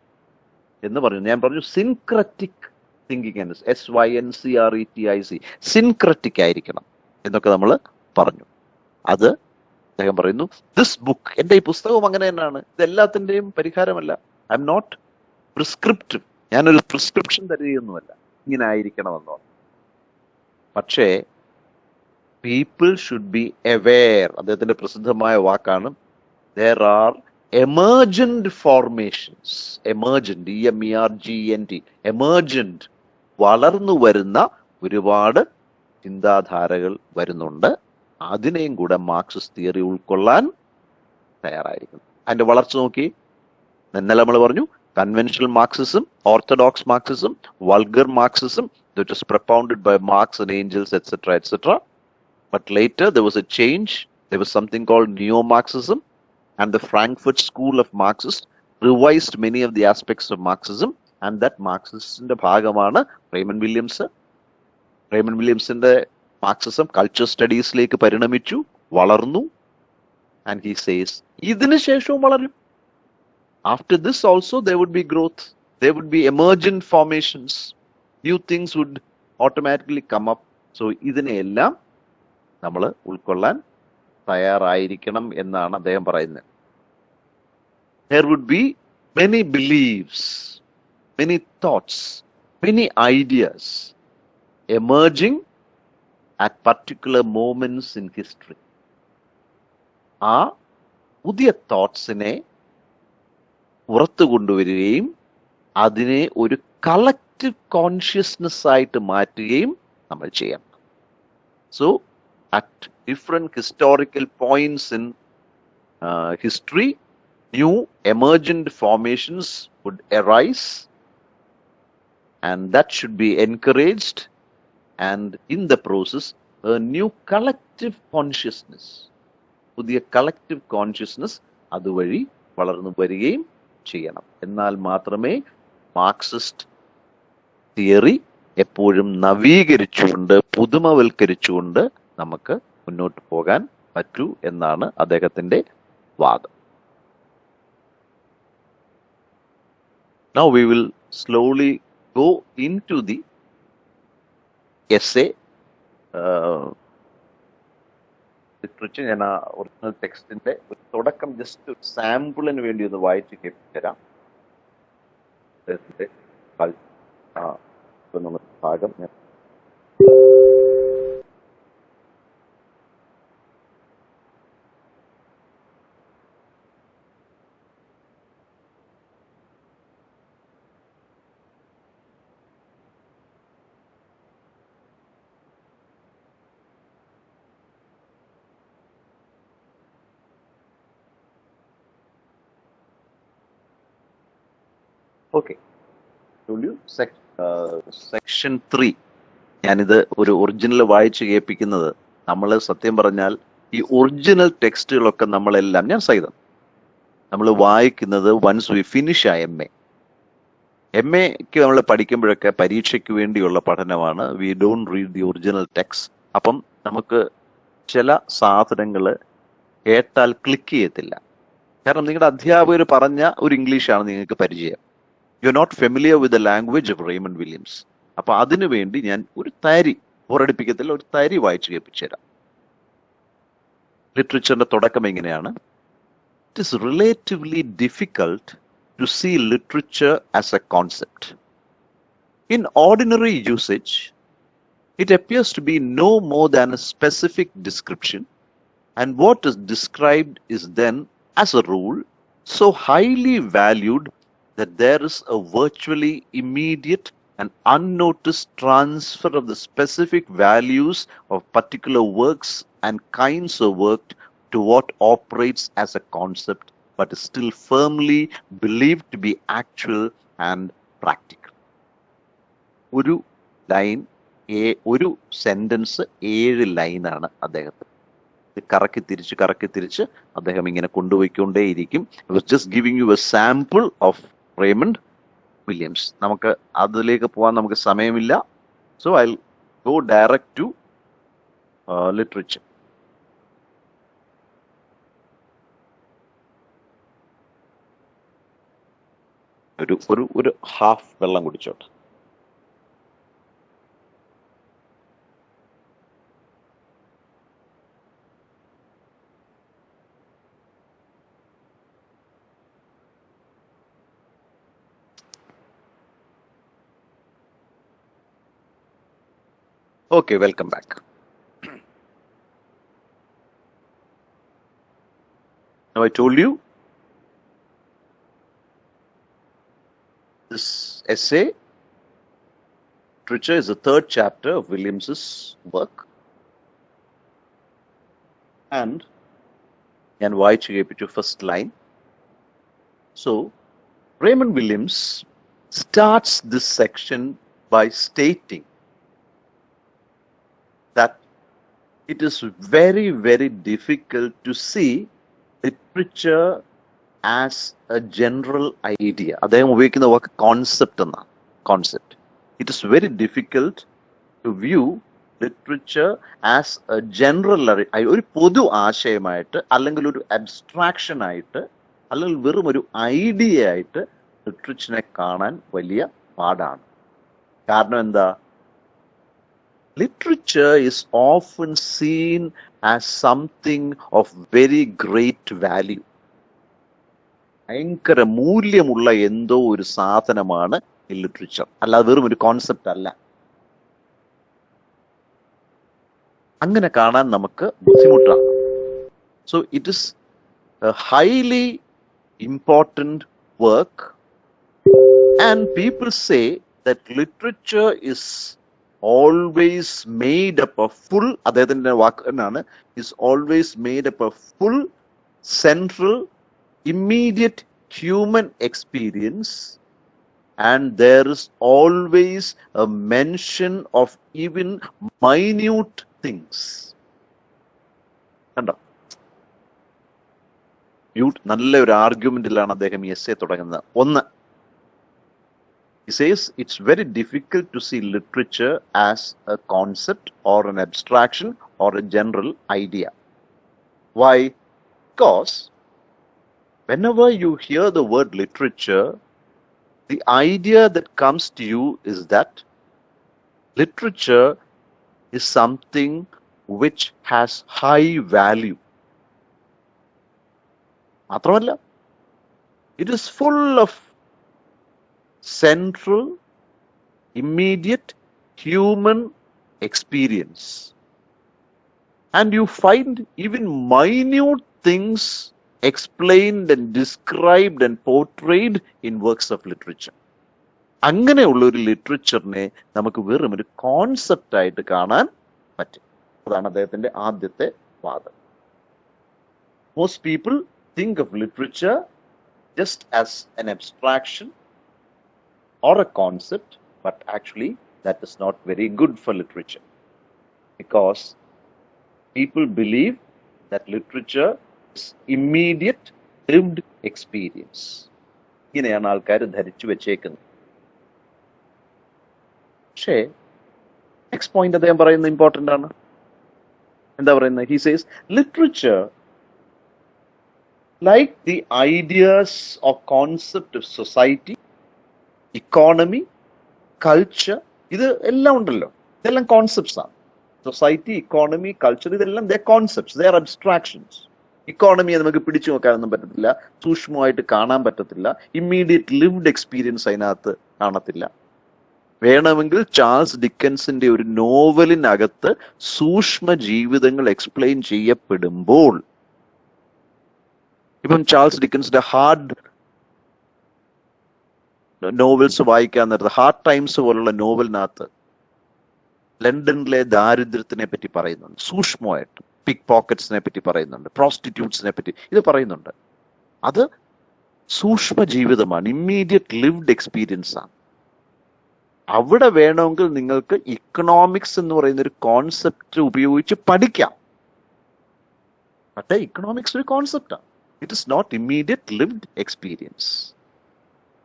എന്ന് പറഞ്ഞു. ഞാൻ പറഞ്ഞു സിൻക്രറ്റിക് തിങ്കിങ്, SYNCRETIC, സിൻക്രറ്റിക് ആയിരിക്കണം എന്നൊക്കെ നമ്മൾ പറഞ്ഞു. അത് അദ്ദേഹം പറയുന്നു, ദിസ് ബുക്ക്, എൻ്റെ ഈ പുസ്തകവും അങ്ങനെ തന്നെയാണ്. ഇതെല്ലാത്തിൻ്റെയും പരിഹാരമല്ല. ഐ എം നോട്ട് പ്രിസ്ക്രിപ്റ്റീവ്, ഞാനൊരു പ്രിസ്ക്രിപ്ഷൻ തരികയൊന്നുമല്ല ഇങ്ങനെ ആയിരിക്കണമെന്നോ. പക്ഷേ പീപ്പിൾ ഷുഡ് ബി അവെയർ, അദ്ദേഹത്തിന്റെ പ്രസിദ്ധമായ വാക്കാണ്, there are emergent formations, emergent, EMERGENT, emergent, വളർന്നു വരുന്ന ഒരുപാട് ചിന്താധാരകൾ വരുന്നുണ്ട്. അതിനെയും കൂടെ മാർക്സിസ്റ്റ് തിയറി ഉൾക്കൊള്ളാൻ തയ്യാറായിരിക്കുന്നു. അതിന്റെ വളർച്ച നോക്കി. ഇന്നലെ നമ്മൾ പറഞ്ഞു, conventional Marxism, orthodox Marxism, vulgar Marxism, that was propounded by Marx and Engels, etc., etc. But later there was a change. There was something called neo-Marxism, and the Frankfurt School of Marxists revised many of the aspects of Marxism, and that Marxismന്റെ ഭാഗമാണ് Raymond Williams. Raymond വില്യംസിന്റെ Marxism culture സ്റ്റഡീസിലേക്ക് പരിണമിച്ചു, വളർന്നു. And he says, ഇതിനു ശേഷവും വളരും. After this also there would be growth. There would be emergent formations. New things would automatically come up. So ഇതിനെയെല്ലാം നമ്മൾ ഉൾക്കൊള്ളാൻ തയ്യാറായിരിക്കണം എന്നാണ് അദ്ദേഹം പറയുന്നത്. There would be many beliefs, many thoughts, many ideas emerging at particular moments in history. ആ പുതിയ തോട്ട്സിനെ പുറത്തു കൊണ്ടുവരികയും അതിനെ ഒരു കളക്റ്റീവ് കോൺഷ്യസ്നെസ് ആയിട്ട് മാറ്റുകയും നമ്മൾ ചെയ്യണം. So at different historical points in history, new emergent formations would arise, and that should be encouraged, and in the process a new collective consciousness, പുതിയ കളക്റ്റീവ് കോൺഷ്യസ്നസ് അതുവഴി വളർന്നു വരികയും ചെയ്യണം. എന്നാൽ മാത്രമേ മാർക്സിസ്റ്റ് തിയറി എപ്പോഴും നവീകരിച്ചുകൊണ്ട് പുതുമവൽക്കരിച്ചുകൊണ്ട് നമുക്ക് മുന്നോട്ട് പോകാൻ പറ്റൂ എന്നാണ് അദ്ദേഹത്തിന്റെ വാദം. Now we will slowly go into the essay. Literature, ഞാൻ ആ ഒറിജിനൽ ടെക്സ്റ്റിന്റെ ഒരു തുടക്കം ജസ്റ്റ് ഒരു സാമ്പിളിന് വേണ്ടി ഒന്ന് വായിച്ച് കേൾപ്പിച്ചുതരാം. ഭാഗം ഞാൻ ഓക്കെ. സെക്ഷൻ 3 ഞാനിത് ഒരു ഒറിജിനൽ വായിച്ച് കേൾപ്പിക്കുന്നത്, നമ്മൾ സത്യം പറഞ്ഞാൽ ഈ ഒറിജിനൽ ടെക്സ്റ്റുകളൊക്കെ നമ്മളെല്ലാം, ഞാൻ സൈതം നമ്മൾ വായിക്കുന്നത് വൺസ് വി ഫിനിഷ് ആ എം എക്ക് നമ്മൾ പഠിക്കുമ്പോഴൊക്കെ പരീക്ഷയ്ക്ക് വേണ്ടിയുള്ള പഠനമാണ്. We don't read the original text. അപ്പം നമുക്ക് ചില സാധനങ്ങൾ കേട്ടാൽ ക്ലിക്ക് ചെയ്യത്തില്ല. കാരണം നിങ്ങളുടെ അധ്യാപകർ പറഞ്ഞ ഒരു ഇംഗ്ലീഷാണ് നിങ്ങൾക്ക് പരിചയം. You are not familiar with the language of Raymond Williams. അപ്പൊ അതിനു വേണ്ടി ഞാൻ ഒരു തരി, ബോറടിപ്പിക്കത്തില്ല, ഒരു തരി വായിച്ചു കേൾപ്പിച്ചു തരാം. ലിറ്ററേച്ചറിന്റെ തുടക്കം എങ്ങനെയാണ്? It is relatively difficult to see literature as a concept. In ordinary usage, it appears to be no more than a specific description, and what is described is then, as a rule, so highly valued that there is a virtually immediate and unnoticed transfer of the specific values of particular works and kinds of work to what operates as a concept but is still firmly believed to be actual and practical. ഒരു line, ഒരു sentence 7 ലൈനാണ് അദ്ദേഹത്തിന്. കറക്കി തിരിച്ച് അദ്ദേഹം ഇങ്ങനെ കൊണ്ടുപോയിക്കൊണ്ടേയിരിക്കും. I was just giving you a sample of Raymond Williams. നമുക്ക് അതിലേക്ക് പോകാൻ നമുക്ക് സമയമില്ല. So I'll go direct to literature. ഒരു ഹാഫ് വെള്ളം കുടിച്ചോട്ടെ. Okay, welcome back. Now I told you this essay, literature, is the 3rd chapter of Williams's work. And why to first line. So Raymond Williams starts this section by stating that it is very, very difficult to see literature as a general idea. അദ്ദേഹം ഉപയോഗിക്കുന്ന വാക്ക് concept എന്നാണ്. Concept. It is very difficult to view literature as a general, ഒരു പൊതു ആശയമായിട്ട്, അല്ലെങ്കിൽ ഒരു abstraction ആയിട്ട്, അല്ലെങ്കിൽ വെറും ഒരു ഐഡിയ ആയിട്ട് ലിറ്ററേച്ചറിനെ കാണാൻ വലിയ പാടാണ്. കാരണം എന്താ? Literature is often seen as something of very great value. ഭയങ്കര മൂല്യമുള്ള എന്തോ ഒരു സാധനമാണ് ഈ ലിറ്ററേച്ചർ, അല്ലാതെ വെറും ഒരു കോൺസെപ്റ്റ് അല്ല. അങ്ങനെ കാണാൻ നമുക്ക് ബുദ്ധിമുട്ടാണ്. So it is A highly important work And people say that literature is always made up of full, അദ്ദേഹത്തിന്റെ വാക്ക് എന്നാണ്, is always made up of full, central, immediate human experience, and there is always a mention of even minute things. കണ്ടോ, നല്ല ഒരു ആർഗ്യുമെന്റിലാണ് അദ്ദേഹം ഈ essay തുടങ്ങുന്നത്. ഒന്ന്, he says it's very difficult to see literature as a concept or an abstraction or a general idea. Why? Because whenever you hear the word literature, the idea that comes to you is that literature is something which has high value. മാത്രമല്ല, it is full of central, immediate human experience. And you find even minute things explained and described and portrayed in works of literature. അങ്ങനെയുള്ള ഒരു ലിറ്ററേച്ചറിനെ നമുക്ക് വെറും ഒരു concept ആയിട്ട് കാണാൻ പറ്റും. അതാണ് അദ്ദേഹത്തിന്റെ ആദ്യത്തെ വാദം. Most people think of literature just as an abstraction or a concept, but actually that is not very good for literature, because people believe that literature is immediate lived experience. ഇങ്ങനെയാണ് ആൾക്കാർ ധരിച്ചു വെച്ചേക്കുന്നത്. പക്ഷേ നെക്സ്റ്റ് പോയിന്റ് അദ്ദേഹം പറയുന്നത് important ആണ്. എന്താ പറയുന്നത്? He says literature, like the ideas or concept of society, economy, culture, ഇത് എല്ലാം ഉണ്ടല്ലോ, ഇതെല്ലാം കോൺസെപ്റ്റ്സ് ആണ്. സൊസൈറ്റി, ഇക്കോണമി, കൾച്ചർ, ഇതെല്ലാം ദേ കോൺസെപ്റ്റ്സ്, ദേ ആർ അബ്സ്ട്രാക്ഷൻസ്. ഇക്കോണമിയെ നമുക്ക് പിടിച്ചു നോക്കാനൊന്നും പറ്റത്തില്ല, സൂക്ഷ്മമായിട്ട് കാണാൻ പറ്റത്തില്ല, ഇമ്മീഡിയറ്റ് ലിവ്ഡ് എക്സ്പീരിയൻസ് അതിനകത്ത് കാണത്തില്ല. വേണമെങ്കിൽ ചാൾസ് ഡിക്കൻസിന്റെ ഒരു നോവലിനകത്ത് സൂക്ഷ്മ ജീവിതങ്ങൾ എക്സ്പ്ലെയിൻ ചെയ്യപ്പെടുമ്പോൾ, ഇപ്പം ചാൾസ് ഡിക്കൻസിന്റെ ഹാർഡ് നോവൽസ് വായിക്കാൻ നേരത്ത്, ഹാർഡ് ടൈംസ് പോലുള്ള നോവലിനകത്ത് ലണ്ടനിലെ ദാരിദ്ര്യത്തിനെ പറ്റി പറയുന്നുണ്ട്, സൂക്ഷ്മമായിട്ട് പിക് പോക്കറ്റ്സിനെ പറ്റി പറയുന്നുണ്ട്, പ്രോസ്റ്റിറ്റ്യൂട്ട്സിനെ പറ്റി ഇത് പറയുന്നുണ്ട്. അത് സൂക്ഷ്മ ജീവിതമാണ്, ഇമ്മീഡിയറ്റ് ലിവ്ഡ് എക്സ്പീരിയൻസ് ആണ്. അവിടെ വേണമെങ്കിൽ നിങ്ങൾക്ക് ഇക്കണോമിക്സ് എന്ന് പറയുന്ന ഒരു കോൺസെപ്റ്റ് ഉപയോഗിച്ച് പഠിക്കാം. പക്ഷേ ഇക്കണോമിക്സ് ഒരു കോൺസെപ്റ്റാണ്, it is not immediate lived experience.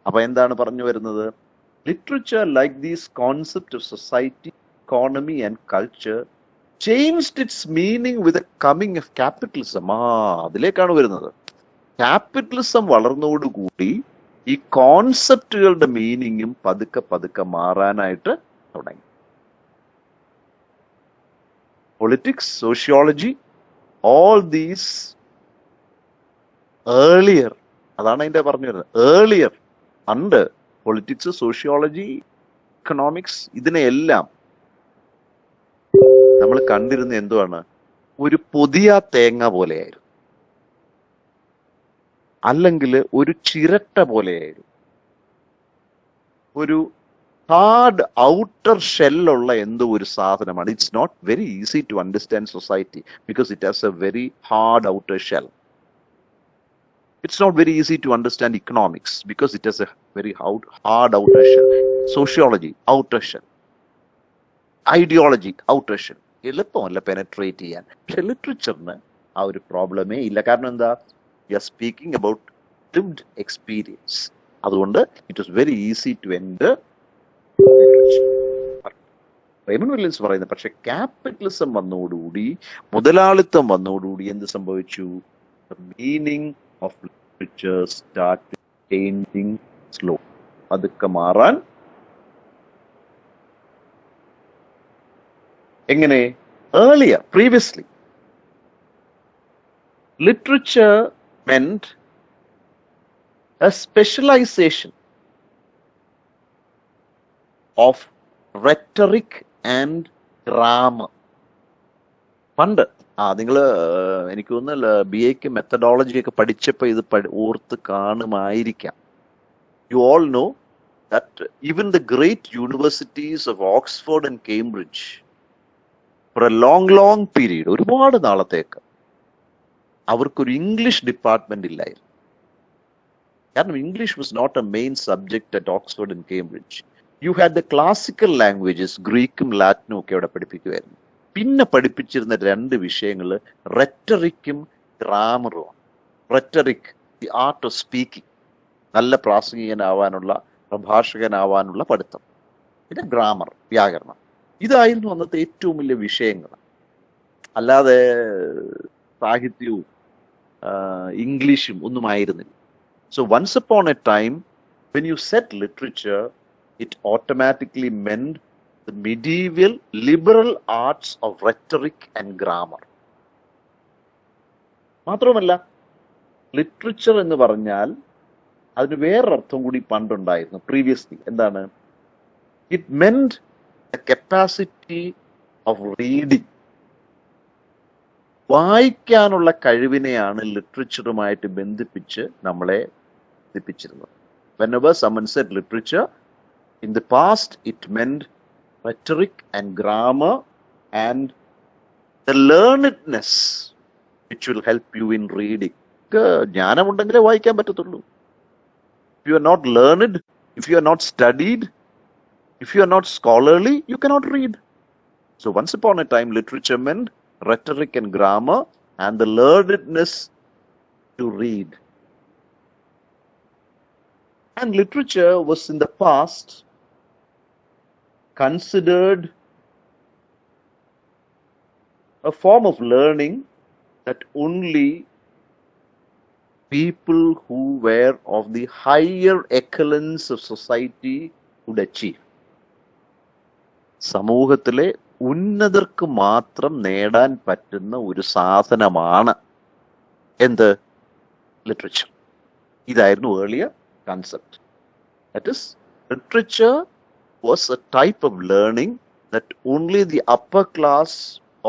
അപ്പൊ എന്താണ് പറഞ്ഞു വരുന്നത്? Literature like these concept of society, economy and culture changed its meaning with the coming of capitalism. അതിലേക്കാണ് വരുന്നത്. ക്യാപിറ്റലിസം വളർന്നതോടുകൂടി ഈ കോൺസെപ്റ്റുകളുടെ മീനിങ്ങും പതുക്കെ പതുക്കെ മാറാനായിട്ട് തുടങ്ങി. Politics, sociology, all these earlier, അതാണ് അതിന്റെ പറഞ്ഞു വരുന്നത്, ഏർലിയർ പണ്ട് പൊളിറ്റിക്സ്, സോഷ്യോളജി, ഇക്കണോമിക്സ്, ഇതിനെയെല്ലാം നമ്മൾ കണ്ടിരുന്ന എന്തുവാണ്? ഒരു പുതിയ തേങ്ങ പോലെയായിരുന്നു, അല്ലെങ്കിൽ ഒരു ചിരട്ട പോലെയായിരുന്നു, ഒരു ഹാർഡ് ഔട്ടർ ഷെല്ലുള്ള എന്തോ ഒരു സാധനമാണ്. It's not very easy to understand society because it has a very hard outer shell. It's not very easy to understand economics because it has a very hard outer shell. Sociology, outer shell. Ideology, outer shell. എളുപ്പമല്ല penetrate ചെയ്യാൻ. പക്ഷെ ലിറ്ററേച്ചറിന് ആ ഒരു പ്രോബ്ലമേ ഇല്ല. കാരണം എന്താ? We are speaking about lived experience. അതുകൊണ്ട് it was very easy to enter Raymond Williams പറയുന്നത്. പക്ഷെ ക്യാപിറ്റലിസം വന്നതോടുകൂടി, മുതലാളിത്തം വന്നതോടുകൂടി എന്ത് സംഭവിച്ചു? Meaning of literature started changing slowly. അതൊക്കെ മാറാൻ എങ്ങനെ? Earlier, previously, literature meant a specialization of rhetoric and drama. പണ്ട് നിങ്ങൾ എനിക്ക് തോന്നുന്നു BA-ക്ക് മെത്തഡോളജി ഒക്കെ പഠിച്ചപ്പോൾ ഇത് ഓർത്ത് കാണുമായിരിക്കാം. You all know that even the great universities of Oxford and Cambridge, for a long period, ഒരുപാട് നാളത്തേക്ക് അവർക്കൊരു ഇംഗ്ലീഷ് ഡിപ്പാർട്ട്മെന്റ് ഇല്ലായിരുന്നു. കാരണം English was not a main subject at Oxford and Cambridge. You had the classical languages, ഗ്രീക്കും ലാറ്റിനും ഒക്കെ അവിടെ പഠിപ്പിക്കുമായിരുന്നു. പിന്നെ പഠിപ്പിച്ചിരുന്ന രണ്ട് വിഷയങ്ങൾ റെറ്ററിക്കും ഗ്രാമറും. Rhetoric, the art of speaking, നല്ല പ്രാസംഗികനാവാനുള്ള, പ്രഭാഷകനാവാനുള്ള പഠിത്തം. പിന്നെ ഗ്രാമർ, വ്യാകരണം. ഇതായിരുന്നു അന്നത്തെ ഏറ്റവും വലിയ വിഷയങ്ങൾ. അല്ലാതെ സാഹിത്യവും ഇംഗ്ലീഷും ഒന്നും ആയിരുന്നില്ല. So once upon a time, when you said literature, it automatically meant the medieval liberal arts of rhetoric and grammar. മാത്രമല്ല, ലിറ്ററേച്ചർ എന്ന് പറഞ്ഞാൽ അതിന് വേറൊരർത്ഥം കൂടി പണ്ടുണ്ടായിരുന്നു, പ്രീവിയസ്ലി. എന്താണ്? It meant a capacity of reading. വായിക്കാനുള്ള കഴിവിനെയാണ് ലിറ്ററേച്ചറുമായിട്ട് ബന്ധിപ്പിച്ച് നമ്മളെ ബന്ധിപ്പിച്ചിരുന്നത്. Whenever someone said literature, in the past it meant rhetoric and grammar and the learnedness which will help you in reading. ജ്ഞാനമുണ്ടെങ്കിലേ വായിക്കാൻ പറ്റത്തുള്ളൂ. If you are not learned, if you are not studied, if you are not scholarly, you cannot read. So once upon a time, literature meant rhetoric and grammar and the learnedness to read. And literature was in the past considered a form of learning that only people who were of the higher echelons of society would achieve. സമൂഹത്തിലെ ഉന്നതർക്ക് മാത്രം നേടാൻ പറ്റുന്ന ഒരു സാധനമാണ് എന്ത്? Literature. ഇതായിരുന്നു earlier concept. That is, literature was a type of learning that only the upper class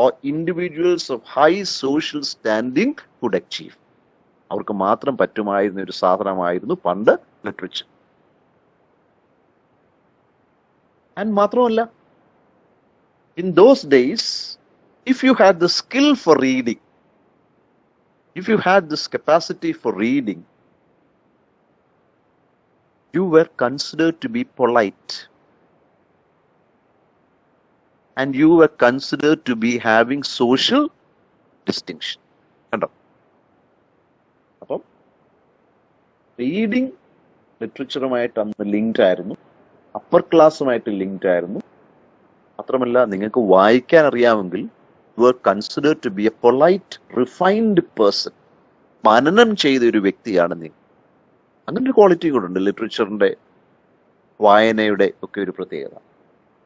or individuals of high social standing could achieve. അവർക്ക് മാത്രം പറ്റുമായിരുന്ന ഒരു സാധനമായിരുന്നു പണ്ട് ലിറ്ററേച്ചർ. ആൻഡ് മാത്രമല്ല, in those days, if you had the skill for reading, if you had this capacity for reading, you were considered to be polite, and you were considered to be having social distinction. കണ്ടോ? അപ്പം reading ലിറ്ററേച്ചറുമായിട്ട് അന്ന് linked ആയിരുന്നു, upper ക്ലാസ്സുമായിട്ട് linked ആയിരുന്നു. മാത്രമല്ല, നിങ്ങൾക്ക് വായിക്കാൻ അറിയാമെങ്കിൽ you are considered to be a polite, refined person. മനനം ചെയ്ത ഒരു വ്യക്തിയാണ് നിങ്ങൾ. അങ്ങനെ ഒരു ക്വാളിറ്റി കൂടെ ഉണ്ട് ലിറ്ററേച്ചറിന്റെ, വായനയുടെ ഒക്കെ ഒരു പ്രത്യേകത.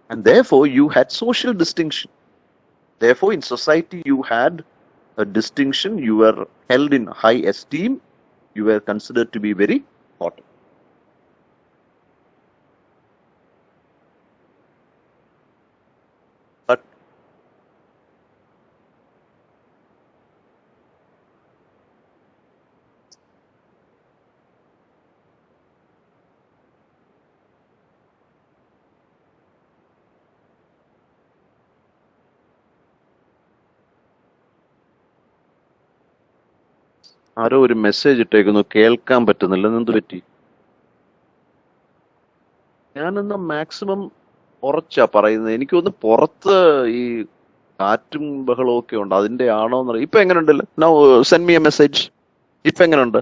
And therefore you had social distinction. Therefore in society you had a distinction. You were held in high esteem. You were considered to be very important. But ആരോ ഒരു മെസ്സേജ് ഇട്ടേക്കുന്നു, കേൾക്കാൻ പറ്റുന്നില്ല. എന്ത് പറ്റി? ഞാനെന്നാ മാക്സിമം ഉറച്ചാ പറയുന്നത്. എനിക്കൊന്ന് പുറത്ത് ഈ കാറ്റും ബഹളവും ഒക്കെ ഉണ്ട്, അതിന്റെ ആണോ എന്നറിയാം. ഇപ്പൊ എങ്ങനെയുണ്ടല്ലോ? Now send me a message. ഇപ്പൊ എങ്ങനെയുണ്ട്?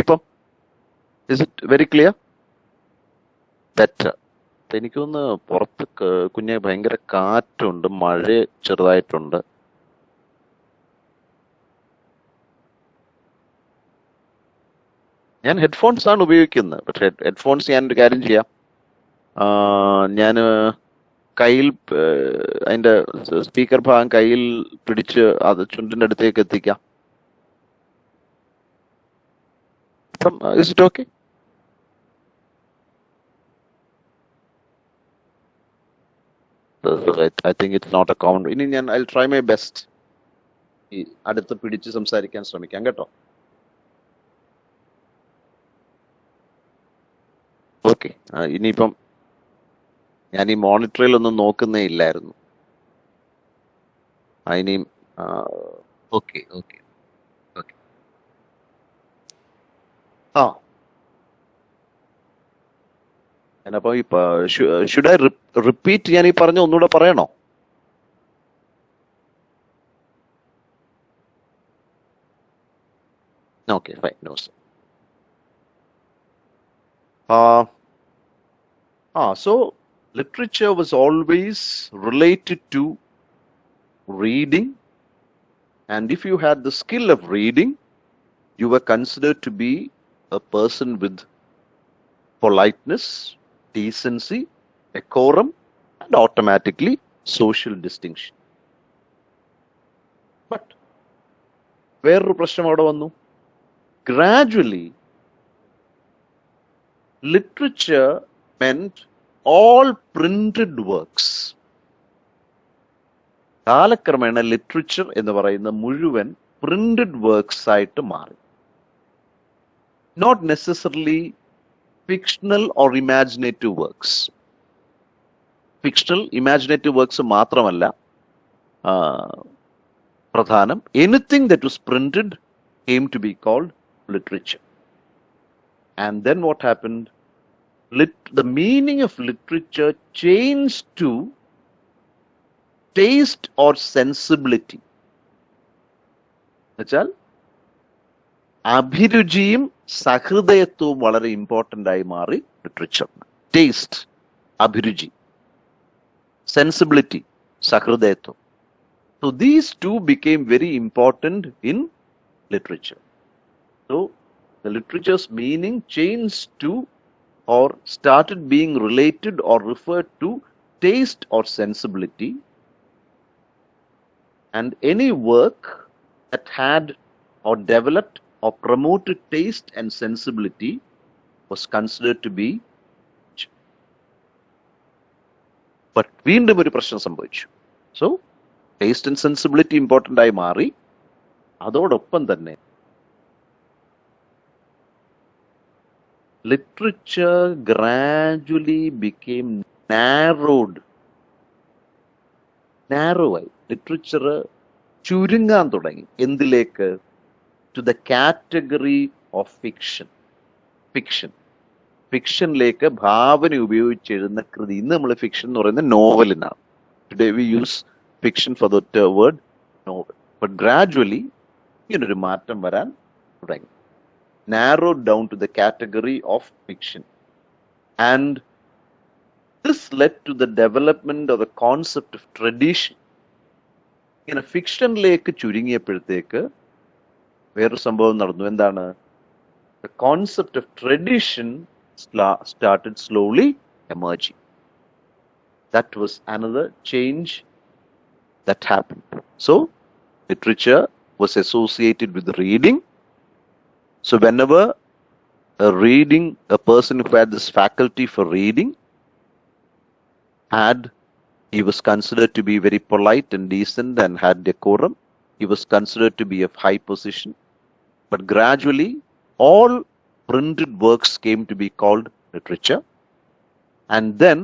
ഇപ്പം is it very clear? Better. എനിക്കൊന്ന് പുറത്ത് കുഞ്ഞെ ഭയങ്കര കാറ്റുണ്ട്, മഴ ചെറുതായിട്ടുണ്ട്. ഞാൻ ഹെഡ്ഫോൺസ് ആണ് ഉപയോഗിക്കുന്നത്. പക്ഷെ ഹെഡ്ഫോൺസ് ഞാൻ ഒരു കാര്യം ചെയ്യാം, ഞാൻ കയ്യിൽ അതിന്റെ സ്പീക്കർ ഭാഗം കയ്യിൽ പിടിച്ച് അത് ചുണ്ടിന്റെ അടുത്തേക്ക് എത്തിക്കാം. Is it okay? I think it's not a common. ഇനി ഞാൻ I'll try my best ഈ അടുത്ത് പിടിച്ച് സംസാരിക്കാൻ ശ്രമിക്കാം കേട്ടോ. ഓക്കെ. ഇനിയിപ്പം ഞാൻ ഈ മോണിറ്ററിലൊന്നും നോക്കുന്നേ ഇല്ലായിരുന്നു. ഇനിയും ഓക്കെ ഓക്കെ ഓക്കെ. ആ ഞാനപ്പോ ഈ ഷുഡ് ഐ റിപ്പീറ്റ്, ഞാൻ ഈ പറഞ്ഞ ഒന്നുകൂടെ പറയണോ? Okay fine, no sir. So literature was always related to reading, and if you had the skill of reading, you were considered to be a person with politeness, decency, decorum, and automatically social distinction. But വേറൊരു പ്രശ്നം അവിടെ വന്നു. Gradually, literature meant all printed works. കാലക്രമേണ literature എന്ന് പറയുന്ന മുഴുവൻ printed works ആയിട്ട് മാറി. Not necessarily fictional or imaginative works. Fictional imaginative works മാത്രമല്ല പ്രധാനം. Anything that was printed came to be called literature. And then what happened? The meaning of literature changed to taste or sensibility. എന്നുവെച്ചാൽ അഭിരുചിയും സഹൃദയത്വവും വളരെ important ആയി മാറി literature. Taste, അഭിരുചി; sensibility, സഹൃദയത്വം. So these two became very important in literature. So the literature's meaning changed to or started being related or referred to taste or sensibility, and any work that had or developed or promoted taste and sensibility was considered to be. But വീണ്ടും ഒരു പ്രശ്നം സംഭവിച്ചു. So taste and sensibility important ആയി മാറി. അതോടൊപ്പം തന്നെ literature gradually became narrowed. Literature ചുരുങ്ങാൻ തുടങ്ങി. എന്തിലേക്ക്? To the category of fiction. ഫിക്ഷനിലേക്ക് ഭാവന ഉപയോഗിച്ച് എഴുതുന്ന കൃതി. ഇന്ന് നമ്മൾ ഫിക്ഷൻ എന്ന് പറയുന്നത് നോവലിനാണ്. Today we use fiction for the word novel. But gradually ഇങ്ങനൊരു മാറ്റം വരാൻ തുടങ്ങി. Narrowed down to the category of fiction, and this led to the development of the concept of tradition. ഇങ്ങനെ ഫിക്ഷനിലേക്ക് ചുരുങ്ങിയപ്പോഴത്തേക്ക് വേറൊരു സംഭവം നടന്നു. എന്താണ്? The concept of tradition started slowly emerging. That was another change that happened. So literature was associated with reading. So whenever a person who had this faculty for reading he was considered to be very polite and decent and had decorum. He was considered to be of high position. But gradually, all printed works came to be called literature. And then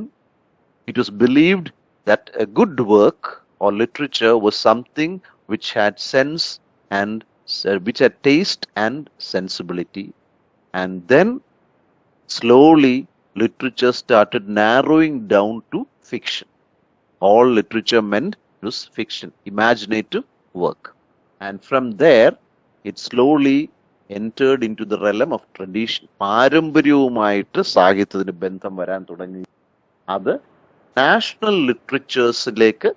it was believed that a good work or literature was something which had sense and which had taste and sensibility. And then slowly literature started narrowing down to fiction. All literature meant was fiction, imaginative work. And from there it slowly entered into the realm of tradition. പാരമ്പര്യവുമായിട്ട് സാഹിത്യത്തിന് ബന്ധം വരാൻ തുടങ്ങി. അത് national ലിറ്ററേച്ചേഴ്സിലേക്ക്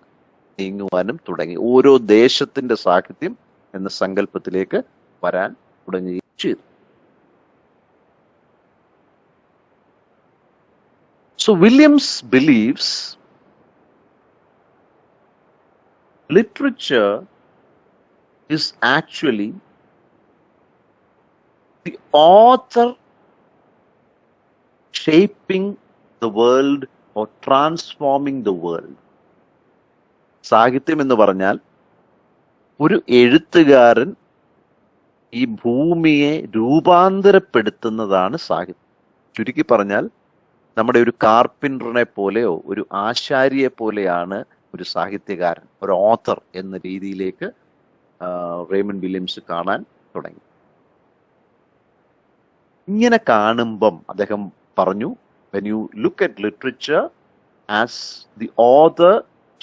നീങ്ങുവാനും തുടങ്ങി. ഓരോ ദേശത്തിന്റെ സാഹിത്യം എന്ന സങ്കല്പത്തിലേക്ക് വരാൻ തുടങ്ങുകയും ചെയ്തു. So Williams believes literature is actually the author shaping the world or transforming the world. സാഹിത്യം എന്ന് പറഞ്ഞാൽ ഒരു എഴുത്തുകാരൻ ഈ ഭൂമിയെ രൂപാന്തരപ്പെടുത്തുന്നതാണ് സാഹിത്യം. ചുരുക്കി പറഞ്ഞാൽ നമ്മുടെ ഒരു കാർപ്പൻറ്ററിനെ പോലെയോ ഒരു ആശാരിയെ പോലെയാണ് ഒരു സാഹിത്യകാരൻ, ഒരു ഓഥർ എന്ന രീതിയിലേക്ക് റേമണ്ട് വില്യംസ് കാണാൻ തുടങ്ങി. ഇങ്ങനെ കാണുമ്പം അദ്ദേഹം പറഞ്ഞു, when you look at literature as the author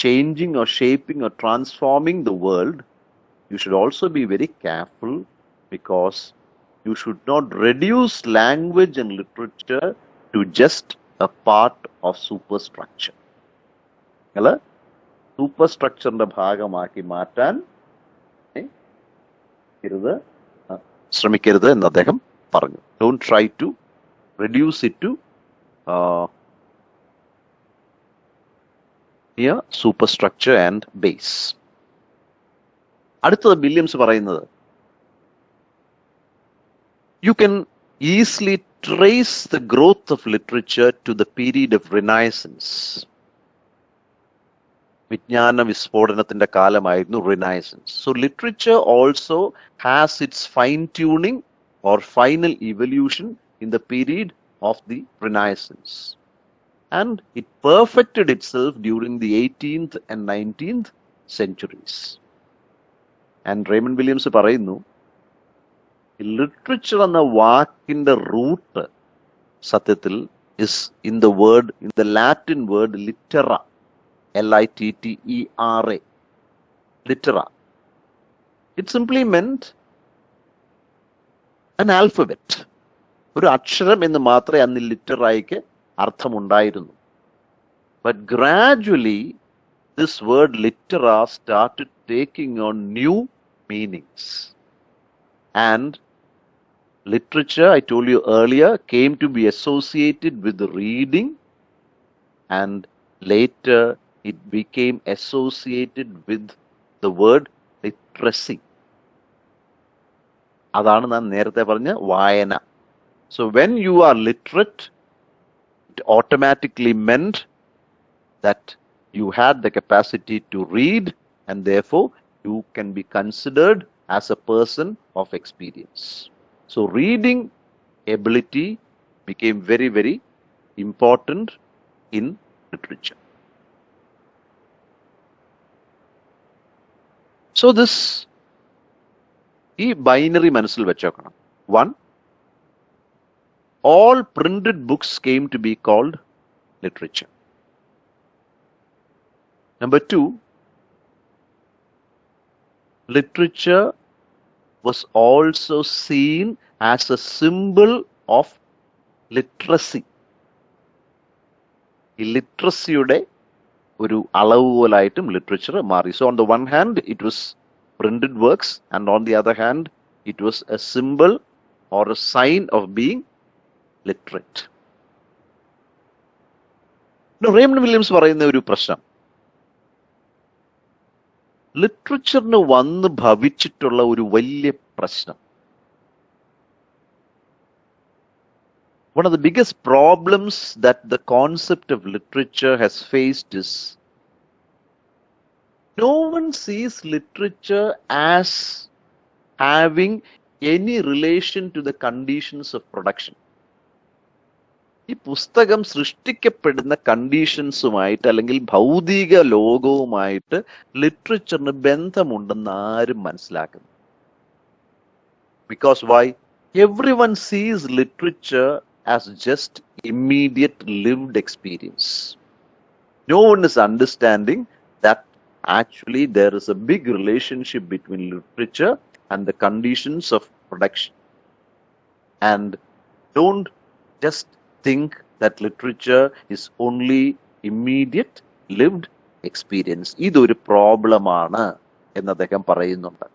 changing or shaping or transforming the world, you should also be very careful, because you should not reduce language and literature to just a part of superstructure. അല്ല, super സ്ട്രക്ചറിന്റെ ഭാഗമാക്കി മാറ്റാൻ ശ്രമിക്കരുത് എന്ന് അദ്ദേഹം പറഞ്ഞു. Don't try to reduce it to superstructure and base. അടുത്തത് Williams പറയുന്നത്, you can easily trace the growth of literature to the period of Renaissance. വിജ്ഞാന വിസ്ഫോടനത്തിന്റെ കാലമായിരുന്നു renaissance. So literature also has its fine tuning or final evolution in the period of the Renaissance, and it perfected itself during the 18th and 19th centuries. And Raymond Williams പറയുന്നു, literature എന്ന വാക്കിന്റെ root സത്യത്തിൽ is in the word, in the Latin word littera, littera, littera. It simply meant an alphabet. ഒരു അക്ഷരം എന്ന് മാത്രമേ അന്ന് ലിറ്ററായിക്ക് അർത്ഥമുണ്ടായിരുന്നു. But gradually this word littera started taking on new meanings, and literature, I told you earlier, came to be associated with reading, and later it became associated with the word literacy. അതാണ് ഞാൻ നേരത്തെ പറഞ്ഞ വായന. So when you are literate, it automatically meant that you had the capacity to read, and therefore you can be considered as a person of experience. So reading ability became very, very important in literature. So this, ഈ binary മനസ്സിൽ വെച്ചേക്കണം. 1, all printed books came to be called literature. Number 2, literature was also seen as a symbol of literacy. ഈ ലിറ്ററസിയുടെ ഒരു അളവുകോലായിട്ടും literature മാറി. So on the one hand it was printed works, and on the other hand it was a symbol or a sign of being literate. Raymond Williams പറയുന്ന ഒരു പ്രശ്നം, ലിറ്ററേച്ചറിന് വന്ന് ഭവിച്ചിട്ടുള്ള ഒരു വലിയ പ്രശ്നം, one of the biggest problems that the concept of literature has faced is no one sees literature as having any relation to the conditions of production. ഈ പുസ്തകം സൃഷ്ടിക്കപ്പെടുന്ന കണ്ടീഷൻസുമായിട്ട് അല്ലെങ്കിൽ ഭൗതിക ലോകവുമായിട്ട് ലിറ്ററേച്ചറിന് ബന്ധമുണ്ടെന്ന് ആരും മനസ്സിലാക്കുന്നു. Because why? Everyone sees literature as just immediate lived experience. No one is understanding that actually there is a big relationship between literature and the conditions of production. And don't just think that literature is only immediate lived experience. ഇതൊരു പ്രോബ്ലമാണ് എന്ന് അദ്ദേഹം പറയുന്നുണ്ട്.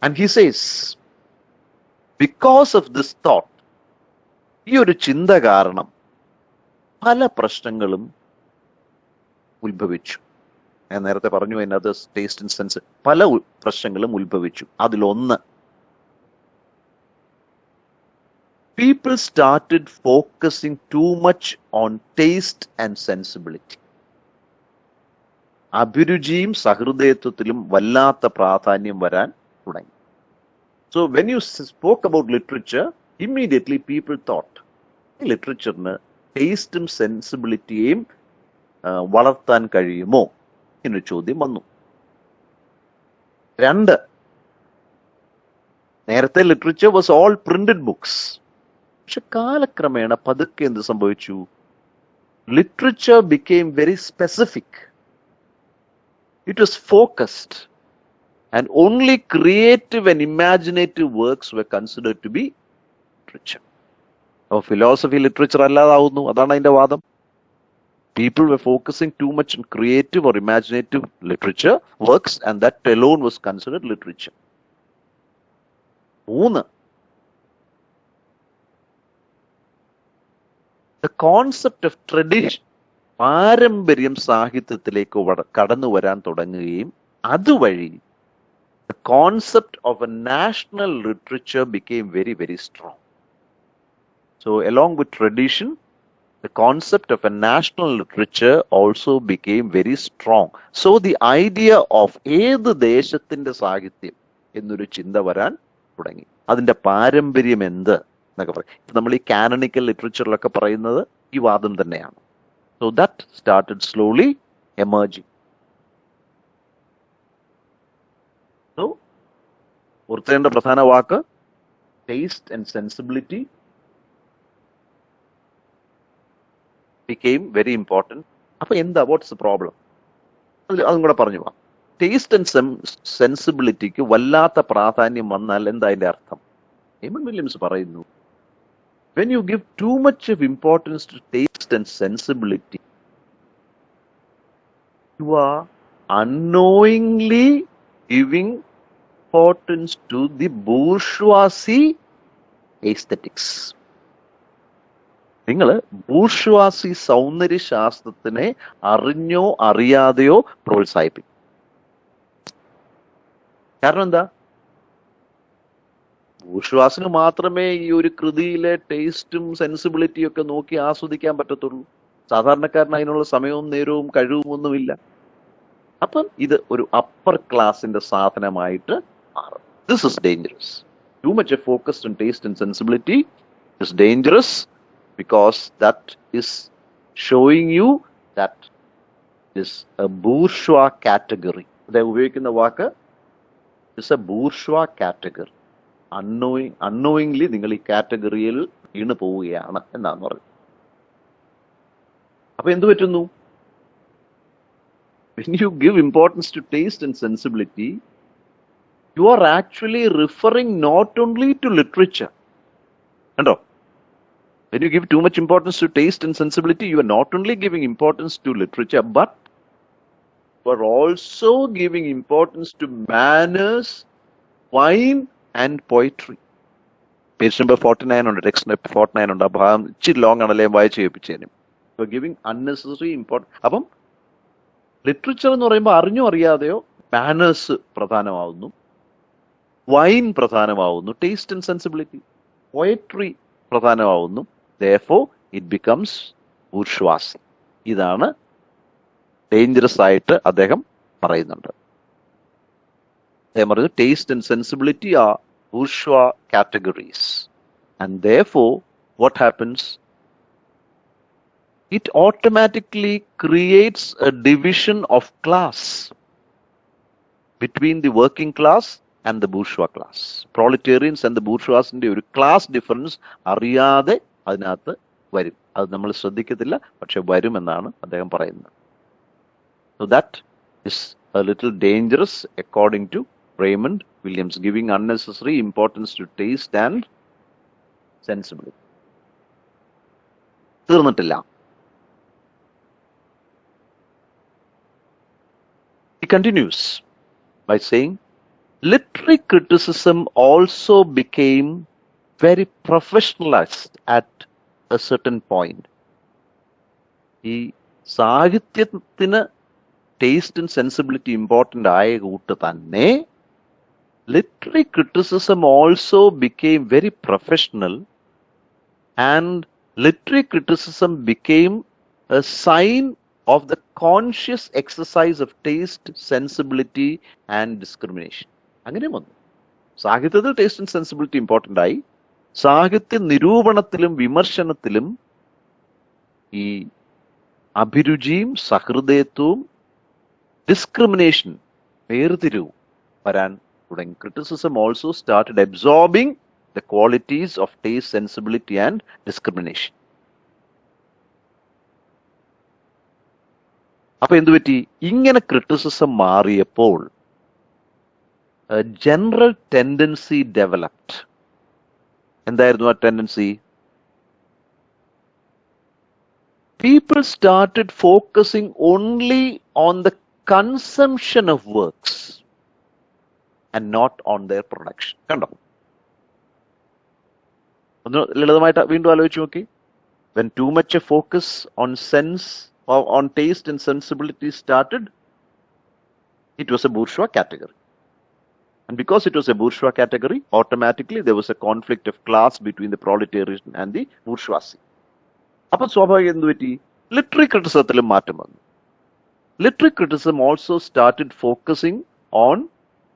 And he says, because of this thought, ഈ ഒരു ചിന്ത കാരണം പല പ്രശ്നങ്ങളും ഉത്ഭവിച്ചു. ഞാൻ നേരത്തെ പറഞ്ഞു, അതിനകത്ത് ടേസ്റ്റ് ആൻഡ് സെൻസ് പല പ്രശ്നങ്ങളും ഉത്ഭവിച്ചു. അതിലൊന്ന്, people started focusing too much on taste and sensibility. അഭിരുചിയും സഹൃദയത്വത്തിലും വല്ലാത്ത പ്രാധാന്യം വരാൻ തുടങ്ങി. So when you spoke about literature, immediately people thought ലിറ്ററേച്ചറിന് ടേസ്റ്റും സെൻസിബിലിറ്റിയെയും വളർത്താൻ കഴിയുമോ എന്നൊരു ചോദ്യം വന്നു. 2, നേരത്തെ literature was all printed books. പക്ഷെ കാലക്രമേണ പതുക്കെ എന്ത് സംഭവിച്ചു? Literature became very specific. It was focused and only creative and imaginative works were considered to be literature. അപ്പോൾ ഫിലോസഫി ലിറ്ററേച്ചർ അല്ലാതാവുന്നു, അതാണ് അതിന്റെ വാദം. People were focusing too much on creative or imaginative literature works, and that alone was considered literature. 3, the concept of tradition, പാരമ്പര്യം സാഹിത്യത്തിലേക്ക് കടന്നു വരാൻ തുടങ്ങുകയും അതുവഴി the concept of a national literature became very, very strong. So along with tradition, the concept of a national literature also became very strong. So the idea of ഏത് ദേശത്തിന്റെ സാഹിത്യം എന്നൊരു ചിന്ത വരാൻ തുടങ്ങി. അതിന്റെ പാരമ്പര്യം എന്ത് എന്നൊക്കെ പറയും. നമ്മൾ ഈ കാനണിക്കൽ ലിറ്ററേച്ചറിലൊക്കെ പറയുന്നത് ഈ വാദം തന്നെയാണ്. So that started slowly emerging. So ഓർത്തേണ്ട പ്രധാന വാക്ക് taste and sensibility became very important. അപ്പൊ എന്താ, വാട്ട്സ് ദ പ്രോബ്ലം? അതും കൂടെ പറഞ്ഞു പോവാം. ടേസ്റ്റ് ആൻഡ് സെൻസിബിലിറ്റിക്ക് വല്ലാത്ത പ്രാധാന്യം വന്നാൽ എന്താ അതിന്റെ അർത്ഥം? റെയ്മണ്ട് വില്യംസ് പറയുന്നു, when you give too much of importance to taste and sensibility, you are unknowingly giving importance to the bourgeoisie aesthetics. നിങ്ങൾ ബൂർഷ്വാസി സൗന്ദര്യശാസ്ത്രത്തിനെ അറിഞ്ഞോ അറിയാതെയോ പ്രോത്സാഹിപ്പിക്കും. കാരണം എന്താ? ബൂർഷ്വാസിന് മാത്രമേ ഈ ഒരു കൃതിയിലെ ടേസ്റ്റും സെൻസിബിലിറ്റിയും ഒക്കെ നോക്കി ആസ്വദിക്കാൻ പറ്റത്തുള്ളൂ. സാധാരണക്കാരന് അതിനുള്ള സമയവും നേരവും കഴിവും ഒന്നുമില്ല. അപ്പം ഇത് ഒരു അപ്പർ ക്ലാസിന്റെ സാധനമായിട്ട് മാറും. This is dangerous. Too much focused on taste and sensibility is dangerous, because that is showing you that is a bourgeois category. They ഉപയോഗിക്കുന്ന വാക്ക് is a bourgeois category. Unknowingly നിങ്ങൾ ഈ കാറ്റഗറിയിൽ വീണ് പോവുകയാണ് എന്നാണ് പറയുന്നത്. അപ്പൊ എന്ത് പറ്റുന്നു? When you give importance to taste and sensibility, you are actually referring not only to literature. കണ്ടോ? When you give too much importance to taste and sensibility, you are not only giving importance to literature, but you are also giving importance to manners, wine, and poetry. Page number 49 ഉണ്ട്, text number 49 ഉണ്ട്. ആ ഭാഗം ഇച്ചിരി long ആണല്ലേ, വായിച്ച് കേൾപ്പിച്ചേനും. You are giving unnecessary importance. അപ്പം literature എന്ന് പറയുമ്പോൾ അറിഞ്ഞോ അറിയാതെയോ മാനേഴ്സ് പ്രധാനമാവുന്നു, വൈൻ പ്രധാനമാവുന്നു, ടേസ്റ്റ് ആൻഡ് സെൻസിബിലിറ്റി, പോയട്രി പ്രധാനമാവുന്നു. Therefore, it becomes bourgeoisie. ഇതാണ് ഡേഞ്ചറസ് ആയിട്ട് അദ്ദേഹം പറയുന്നുണ്ട്. അദ്ദേഹം പറയുന്നു taste and sensibility are bourgeois categories, and therefore what happens? It automatically creates a division of class between the working class and the bourgeois class. Proletarians and the bourgeoisന്റെ ഒരു class difference അറിയാതെ അതിനകത്ത് വരും. അത് നമ്മൾ ശ്രദ്ധിക്കത്തില്ല, പക്ഷെ വരുമെന്നാണ് അദ്ദേഹം പറയുന്നത്. So that is a little dangerous according to Raymond Williams, giving unnecessary importance to taste and sensibility. തീർന്നിട്ടില്ല. He continues by saying, literary criticism also became very professionalized at a certain point. ഈ സാഹിത്യത്തിന് taste and sensibility important ആയ കൂട്ട് തന്നെ literary criticism also became very professional, and literary criticism became a sign of the conscious exercise of taste, sensibility and discrimination. അങ്ങനെ വന്നു. സാഹിത്യത്തിൽ taste and sensibility important ആയി, സാഹിത്യ നിരൂപണത്തിലും വിമർശനത്തിലും ഈ അഭിരുചിയും സഹൃദയത്വവും ഡിസ്ക്രിമിനേഷൻ വേർതിരിവും വരാൻ തുടങ്ങി. Criticism also started absorbing the qualities of taste, sensibility and discrimination. അപ്പൊ എന്തുപറ്റി? ഇങ്ങനെ ക്രിറ്റിസിസം മാറിയപ്പോൾ ജനറൽ ടെൻഡൻസി ഡെവലപ്ഡ്. എന്തായിരുന്നു ആ tendency? People started focusing only on the consumption of works and not on their production. കണ്ടോ? ഒന്ന് ലളിതമായിട്ട് വീണ്ടും ആലോചിച്ച് നോക്കി. When too much a focus on sense or on taste and sensibility started, it was a bourgeois category. And because it was a bourgeois category, automatically there was a conflict of class between the proletariat and the bourgeoisie. അപ്പൊ സ്വാഭാവികം എന്ത് പറ്റി? Literary ക്രിറ്റിസിസത്തിലും മാറ്റം വന്നു. Literary criticism also started focusing on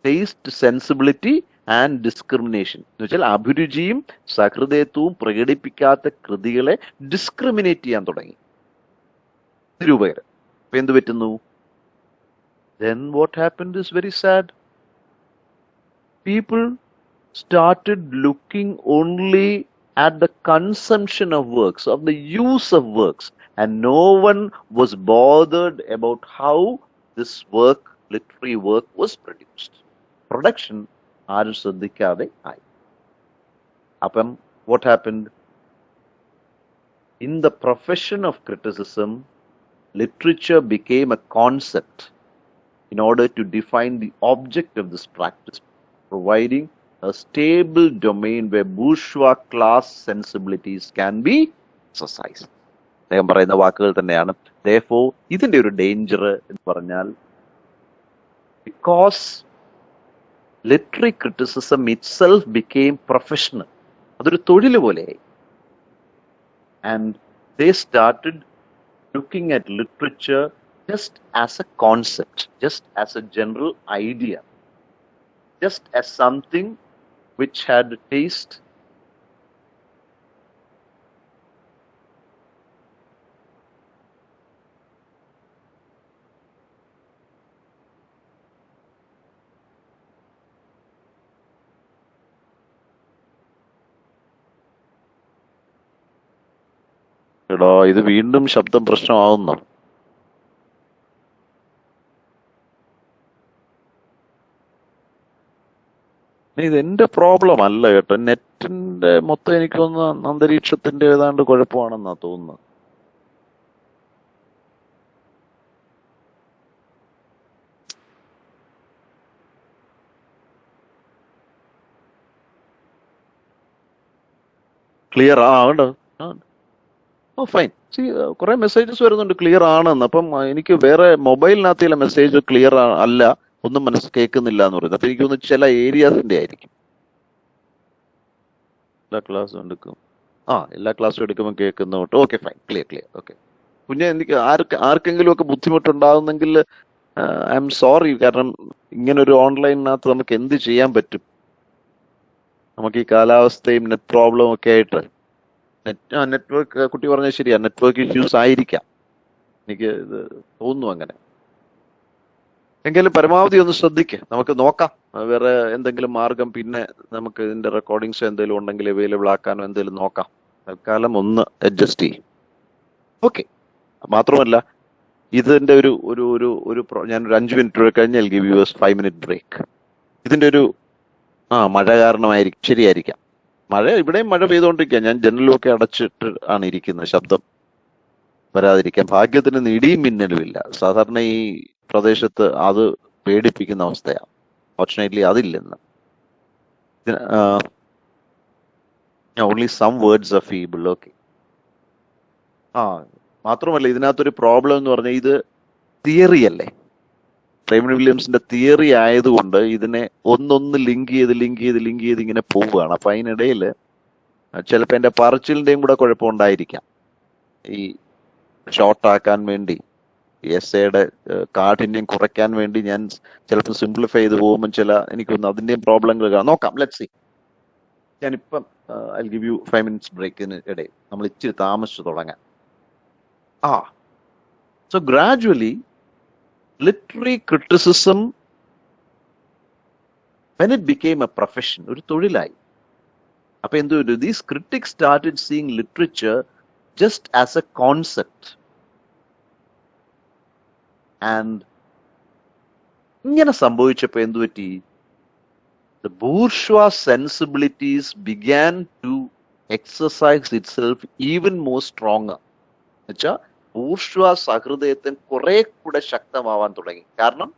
taste, sensibility and discrimination. എന്ന് വെച്ചാൽ അഭിരുചിയും സഹൃദയത്വവും പ്രകടിപ്പിക്കാത്ത കൃതികളെ discriminate ചെയ്യാൻ തുടങ്ങി നിരൂപകർ. അപ്പൊ എന്ത് പറ്റുന്നു? Then what happened is very sad. People started looking only at the consumption of works, of the use of works, and no one was bothered about how this work, literary work, was produced. Production ആരും ശ്രദ്ധിക്കാതെ ആയി. അപ്പം what happened? In the profession of criticism, literature became a concept in order to define the object of this practice, providing a stable domain where bourgeois class sensibilities can be exercised. അദ്ദേഹം പറയുന്ന വാക്കുകൾ തന്നെയാണ്. Therefore, ഇതിന്റെ ഒരു danger എന്ന് പറഞ്ഞാൽ, because literary criticism itself became professional, അതൊരു തൊഴിൽ പോലെയായി. And they started looking at literature just as a concept, just as a general idea, just as something which had taste, എടോ ഇത് വീണ്ടും ശബ്ദം പ്രശ്നമാവുന്നു. ഇത് എന്റെ പ്രോബ്ലം അല്ല കേട്ടോ, നെറ്റിന്റെ മൊത്തം എനിക്കൊന്ന് അന്തരീക്ഷത്തിന്റെ ഏതാണ്ട് കുഴപ്പമാണെന്നാ തോന്നുന്നത്. ക്ലിയർ ആവണ്ടോ? Oh fine. കുറെ മെസ്സേജസ് വരുന്നുണ്ട് ക്ലിയർ ആണെന്ന്. അപ്പം എനിക്ക് വേറെ മൊബൈലിനകത്ത് ചില മെസ്സേജ് ക്ലിയർ അല്ല, ഒന്നും കേൾക്കുന്നില്ല എന്ന് പറയുന്നത്. അപ്പൊ എനിക്ക് തോന്നുന്നു ചില ഏരിയാസിന്റെ ആയിരിക്കും. എല്ലാ ക്ലാസ്സും എടുക്കും. എല്ലാ ക്ലാസ്സും എടുക്കുമ്പോൾ കേൾക്കുന്നോട്ട്. Okay fine, clear. ഓക്കെ കുഞ്ഞെ, എനിക്ക് ആർക്കെങ്കിലും ഒക്കെ ബുദ്ധിമുട്ടുണ്ടാകുന്നെങ്കിൽ ഐ എം സോറി. കാരണം ഇങ്ങനെ ഒരു ഓൺലൈനിനകത്ത് നമുക്ക് എന്ത് ചെയ്യാൻ പറ്റും? നമുക്ക് ഈ കാലാവസ്ഥയും നെറ്റ് പ്രോബ്ലം ഒക്കെ ആയിട്ട് നെറ്റ്വർക്ക്, കുട്ടി പറഞ്ഞത് ശരിയാ, നെറ്റ്വർക്ക് ഇഷ്യൂസ് ആയിരിക്കാം, എനിക്ക് ഇത് തോന്നുന്നു അങ്ങനെ. എങ്കിലും പരമാവധി ഒന്ന് ശ്രദ്ധിക്കുക. നമുക്ക് നോക്കാം വേറെ എന്തെങ്കിലും മാർഗം, പിന്നെ നമുക്ക് ഇതിന്റെ റെക്കോർഡിങ്സ് എന്തെങ്കിലും ഉണ്ടെങ്കിൽ അവൈലബിൾ ആക്കാനോ എന്തെങ്കിലും നോക്കാം. തൽക്കാലം ഒന്ന് അഡ്ജസ്റ്റ് ചെയ്യും. ഓക്കെ. മാത്രമല്ല ഇതിന്റെ ഒരു ഞാനൊരു 5 മിനിറ്റ് കഴിഞ്ഞാൽ ഗിവ് യു 5 മിനിറ്റ് ബ്രേക്ക്. ഇതിന്റെ ഒരു മഴ കാരണമായിരിക്കും, ശരിയായിരിക്കാം. മഴ ഇവിടെയും മഴ പെയ്തുകൊണ്ടിരിക്കുക. ഞാൻ ജനലൊക്കെ അടച്ചിട്ട് ആണ് ഇരിക്കുന്നത്, ശബ്ദം വരാതിരിക്കാൻ. ഭാഗ്യത്തിന് ഇടിയും മിന്നലും ഇല്ല. സാധാരണ ഈ പ്രദേശത്ത് അത് പേടിപ്പിക്കുന്ന അവസ്ഥയാണ്. ഫോർച്ചുനേറ്റ്ലി അതില്ലെന്ന്. Only some words are feeble. Okay. മാത്രമല്ല ഇതിനകത്തൊരു പ്രോബ്ലം എന്ന് പറഞ്ഞാൽ ഇത് തിയറി അല്ലേ, റെയ്മണ്ട് വില്യംസിന്റെ തിയറി ആയതുകൊണ്ട് ഇതിനെ ഒന്നൊന്ന് ലിങ്ക് ചെയ്ത് ഇങ്ങനെ പോവുകയാണ്. അപ്പൊ അതിനിടയിൽ ചിലപ്പോൾ എന്റെ പറച്ചിലിന്റെയും കൂടെ കുഴപ്പമുണ്ടായിരിക്കാം. ഈ ഷോർട്ടാക്കാൻ വേണ്ടി, എസ്സേയുടെ കാഠിന്യം കുറയ്ക്കാൻ വേണ്ടി ഞാൻ ചിലപ്പോൾ സിംപ്ലിഫൈ ചെയ്ത് പോകുമ്പോൾ എനിക്കൊന്ന് അതിന്റെയും പ്രോബ്ലങ്ങൾ കാണാം. നോക്കാം, ലെറ്റ്സ് സീ. ഞാനിപ്പം ഐ ഗിവ് യു 5 minutes ബ്രേക്കിന് ഇടയിൽ നമ്മൾ ഇച്ചിരി താമസിച്ചു തുടങ്ങാം. So gradually, literary criticism, when it became a profession, ഒരു തൊഴിലായി. അപ്പൊ എന്ത് ഒരു these critics started seeing literature just as a concept. And ഇങ്ങനെ സംഭവിച്ചപ്പോ എന്തു പറ്റി? The bourgeois sensibilities began to exercise itself even more stronger. എന്നുവെച്ചാൽ ബൂർഷ്വാ സഹൃദയത്തിന് കുറെ കൂടെ ശക്തമാവാൻ തുടങ്ങി. കാരണം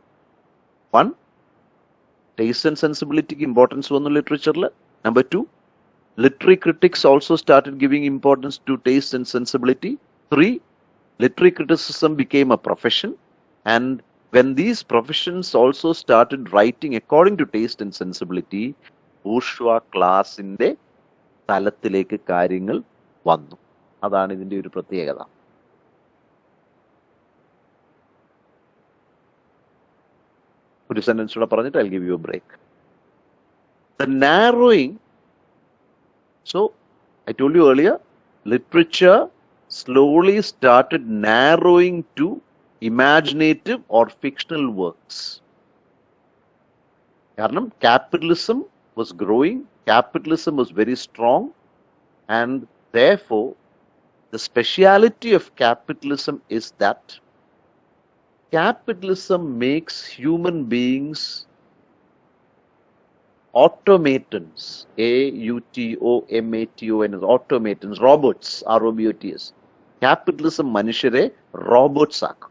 വൺ, ടേസ്റ്റ് ആൻഡ് സെൻസിബിലിറ്റിക്ക് ഇമ്പോർട്ടൻസ് വന്നു ലിറ്ററേച്ചറിൽ. Number two, literary critics also started giving importance to taste and sensibility. Three, literary criticism became a profession. And when these professions also started writing according to taste and sensibility, bourgeois ക്ലാസിന്റെ തലത്തിലേക്ക് കാര്യങ്ങൾ വന്നു. അതാണ് ഇതിന്റെ ഒരു പ്രത്യേകത. ഒരു sentence കൂടെ പറഞ്ഞിട്ട് I'll give you a break. The narrowing, so I told you earlier, literature slowly started narrowing to imaginative or fictional works. കാരണം capitalism was growing, capitalism was very strong, and therefore the speciality of capitalism is that capitalism makes human beings automatons, automatons, automatons, robots, robots. Capitalism മനുഷ്യരെ robots ആക്കും.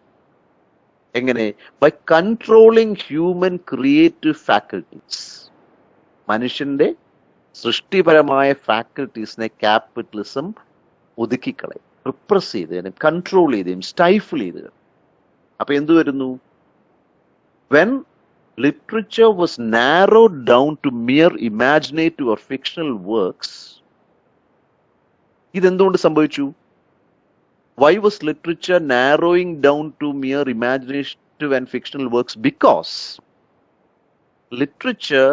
എങ്ങനെ? By controlling human creative faculties. മനുഷ്യന്റെ സൃഷ്ടിപരമായ ഫാക്കൽറ്റീസിനെ capitalism ഒതുക്കിക്കളയും, repress ചെയ്തതിനും control ചെയ്തതിനും stifle ചെയ്തതിനും. അപ്പൊ എന്തു വരുന്നു? When literature was narrowed down to mere imaginative or fictional works, ഇതെന്തുകൊണ്ട് സംഭവിച്ചു? Why was literature narrowing down to mere imaginative and fictional works? Because literature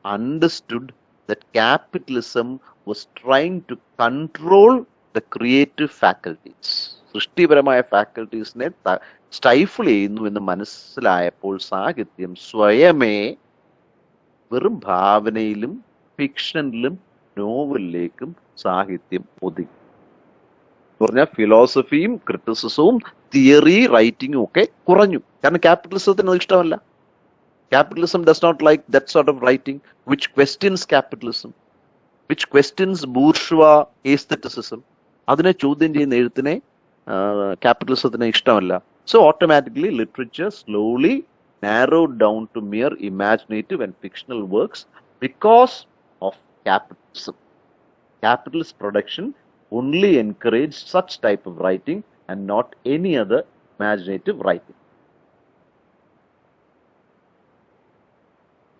understood that capitalism was trying to control the creative faculties. സൃഷ്ടിപരമായ ഫാക്കൽറ്റീസിനെ സ്റ്റൈഫിൾ ചെയ്യുന്നു എന്ന് മനസ്സിലായപ്പോൾ സാഹിത്യം സ്വയമേ വെറും ഭാവനയിലും ഫിക്ഷനിലും നോവലിലേക്കും സാഹിത്യം ഒതുക്കി. പറഞ്ഞാൽ ഫിലോസഫിയും ക്രിറ്റിസിസവും തിയറി റൈറ്റിംഗും ഒക്കെ കുറഞ്ഞു. കാരണം ക്യാപിറ്റലിസത്തിന് അത് ഇഷ്ടമല്ല. Capitalism does not like that sort of writing which questions capitalism, which questions bourgeois aestheticism. അതിനെ ചോദ്യം ചെയ്യുന്ന എഴുത്തിനെ ക്യാപിറ്റലിസത്തിന് ഇഷ്ടമല്ല. So automatically literature slowly narrowed down to mere imaginative and fictional works because of capitalism. Capitalist production only encouraged such type of writing and not any other imaginative writing.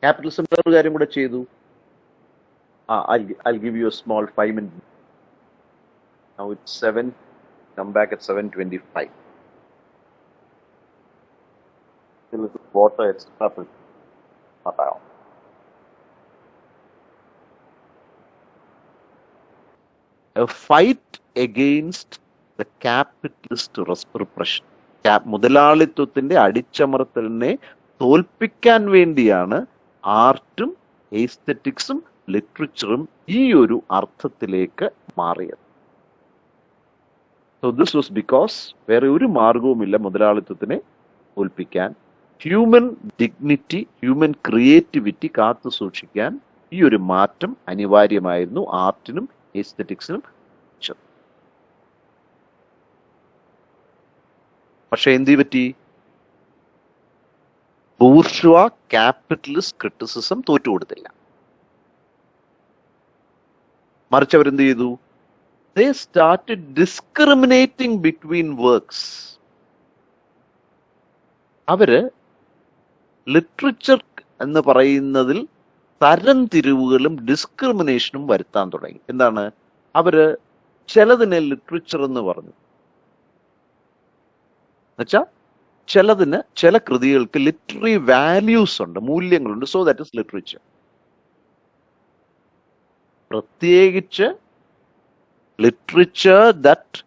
Capitalism വേറൊരു കാര്യം കൂടെ ചെയ്തു. I'll give you a small 5-minute. Now it's 7. Come back at 7:25. Still it's water. It's purple. A fight against the capitalist repression. മുതലാളിത്വത്തിന്റെ അടിച്ചമർത്തലിനെ തോൽപ്പിക്കാൻ വേണ്ടിയാണ് ആർട്ടും എസ്തെറ്റിക്സും ലിറ്ററേച്ചറും ഈ ഒരു അർത്ഥത്തിലേക്ക് മാറിയത്. So this was because വേറെ ഒരു മാർഗവുമില്ല മുതലാളിത്വത്തിനെ തോൽപ്പിക്കാൻ. ഹ്യൂമൻ ഡിഗ്നിറ്റി, ഹ്യൂമൻ ക്രിയേറ്റിവിറ്റി കാത്തു സൂക്ഷിക്കാൻ ഈ ഒരു മാറ്റം അനിവാര്യമായിരുന്നു ആർട്ടിനും എസ്തെറ്റിക്സിനും. പക്ഷെ എന്ത് പറ്റി? ബൂർഷ്വാ ക്യാപിറ്റലിസ്റ്റ് ക്രിറ്റിസിസം തോറ്റുകൊടുത്തില്ല. മറിച്ച് അവരെന്ത് ചെയ്തു? They started discriminating between works. അവര് ലിറ്ററേച്ചർ എന്ന് പറയുന്നതിൽ തരംതിരിവുകളും ഡിസ്ക്രിമിനേഷനും വരുത്താൻ തുടങ്ങി. എന്താണ്? അവര് ചിലതിനെ ലിറ്ററേച്ചർ എന്ന് പറഞ്ഞു. എന്നുവെച്ചാൽ ചിലതിന്, ചില കൃതികൾക്ക് ലിറ്റററി വാല്യൂസ് ഉണ്ട്, മൂല്യങ്ങളുണ്ട്. So that is literature. പ്രത്യേകിച്ച് literature that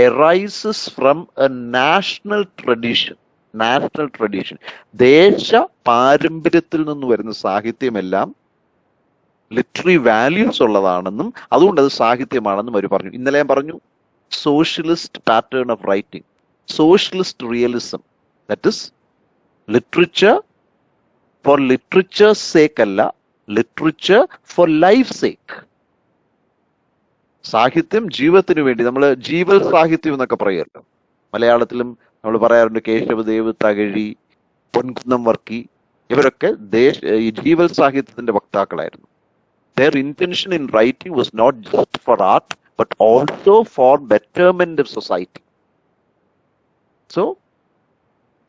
arises from a national tradition. ദേശ പാരമ്പര്യത്തിൽ നിന്ന് വരുന്ന സാഹിത്യമെല്ലാം ലിറ്റററി വാല്യൂസ് ഉള്ളതാണെന്നും അതുകൊണ്ട് അത് സാഹിത്യമാണെന്നും അവർ പറഞ്ഞു. ഇന്നലെ ഞാൻ പറഞ്ഞു socialist pattern of writing, socialist realism, that is literature four literature sake അല്ല, ലിറ്ററേച്ചർ ഫോർ ലൈഫ് സേക്ക്. സാഹിത്യം ജീവിതത്തിന് വേണ്ടി, നമ്മൾ ജീവൽ സാഹിത്യം എന്നൊക്കെ പറയുമല്ലോ. മലയാളത്തിലും നമ്മൾ പറയാറുണ്ട് കേശവദേവ്, തകഴി, പൊൻകുന്നം വർക്കി, ഇവരൊക്കെ ഈ ജീവൽ സാഹിത്യത്തിന്റെ വക്താക്കളായിരുന്നു. Their intention in writing was not just for art, but also for betterment of society. So,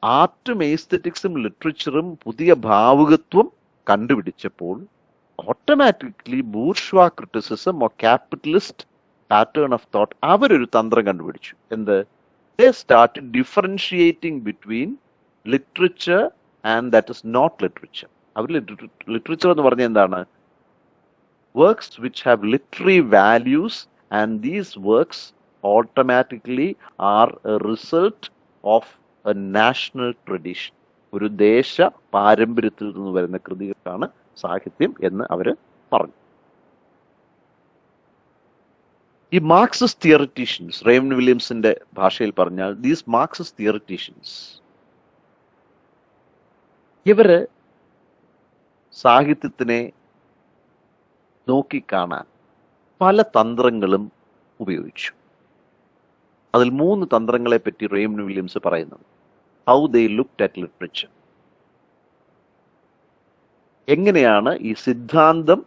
ആർട്ടും എസ്തെറ്റിക്സും ലിറ്ററേച്ചറും പുതിയ ഭാവുകത്വം കണ്ടുപിടിച്ചപ്പോൾ automatically bourgeois criticism or capitalist pattern of thought അവരൊരു തന്ത്രം കണ്ടുപിടിച്ചു. എന്ത്? They started differentiating between literature and that is not literature. അവർ ലിറ്ററേച്ചർ എന്ന് പറഞ്ഞാൽ എന്താണ്? Works which have literary values, and these works automatically are a result of a national tradition. ഒരു ദേശ പാരമ്പര്യത്തിൽ നിന്ന് വരുന്ന കൃതികളാണ് സാഹിത്യം എന്ന് അവർ പറഞ്ഞു. ഈ മാർക്സിസ്റ്റ് തിയറിറ്റീഷ്യൻസ്, റെയ്മണ്ട് വില്യംസിന്റെ ഭാഷയിൽ പറഞ്ഞാൽ ദീസ് മാർക്സിസ്റ്റ് തിയറിറ്റീഷ്യൻസ്, ഇവര് സാഹിത്യത്തിനെ നോക്കിക്കാണാൻ പല തന്ത്രങ്ങളും ഉപയോഗിച്ചു. അതിൽ 3 തന്ത്രങ്ങളെ പറ്റി റെയ്മണ്ട് വില്യംസ് പറയുന്നത്. How they looked at literature, എങ്ങനെയാണ് ഈ സിദ്ധാന്തം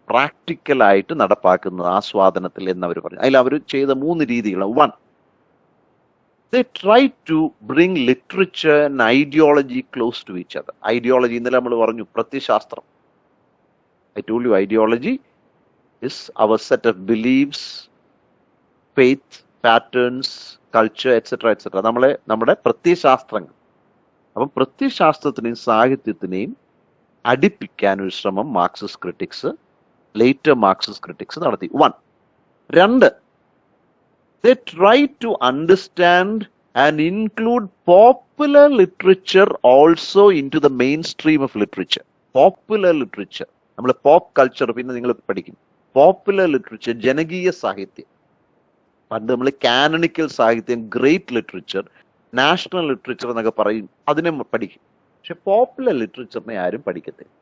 പ്രാക്ടിക്കലായിട്ട് നടപ്പാക്കുന്നത് ആസ്വാദനത്തിൽ എന്നവർ പറഞ്ഞു. അതിൽ അവർ ചെയ്ത 3 രീതികളാണ്. 1, they tried to bring literature and ideology close to each other. Ideology ഇന്നലെ നമ്മൾ പറഞ്ഞു, പ്രത്യയശാസ്ത്രം. I told you ideology is our set of beliefs, faith, patterns, culture, etc. etc. നമ്മുടെ പ്രത്യയശാസ്ത്രങ്ങൾ. അപ്പം പ്രത്യയശാസ്ത്രത്തിനെയും സാഹിത്യത്തിനെയും അടുപ്പിക്കാൻ ഒരു ശ്രമം Marxist critics, later Marxist critics നടത്തി. 1. 2, they tried to understand and include popular literature also into the mainstream of literature. Popular literature, നമ്മൾ pop culture പിന്നെ നിങ്ങൾ പഠിക്കും. പോപ്പുലർ ലിറ്ററേച്ചർ, ജനകീയ സാഹിത്യം. പണ്ട് നമ്മൾ കാനണിക്കൽ സാഹിത്യം, ഗ്രേറ്റ് ലിറ്ററേച്ചർ, നാഷണൽ ലിറ്ററേച്ചർ എന്നൊക്കെ പറയും, അതിനെ പഠിക്കും. പക്ഷെ പോപ്പുലർ ലിറ്ററേച്ചറിനെ ആരും പഠിക്കത്തില്ല.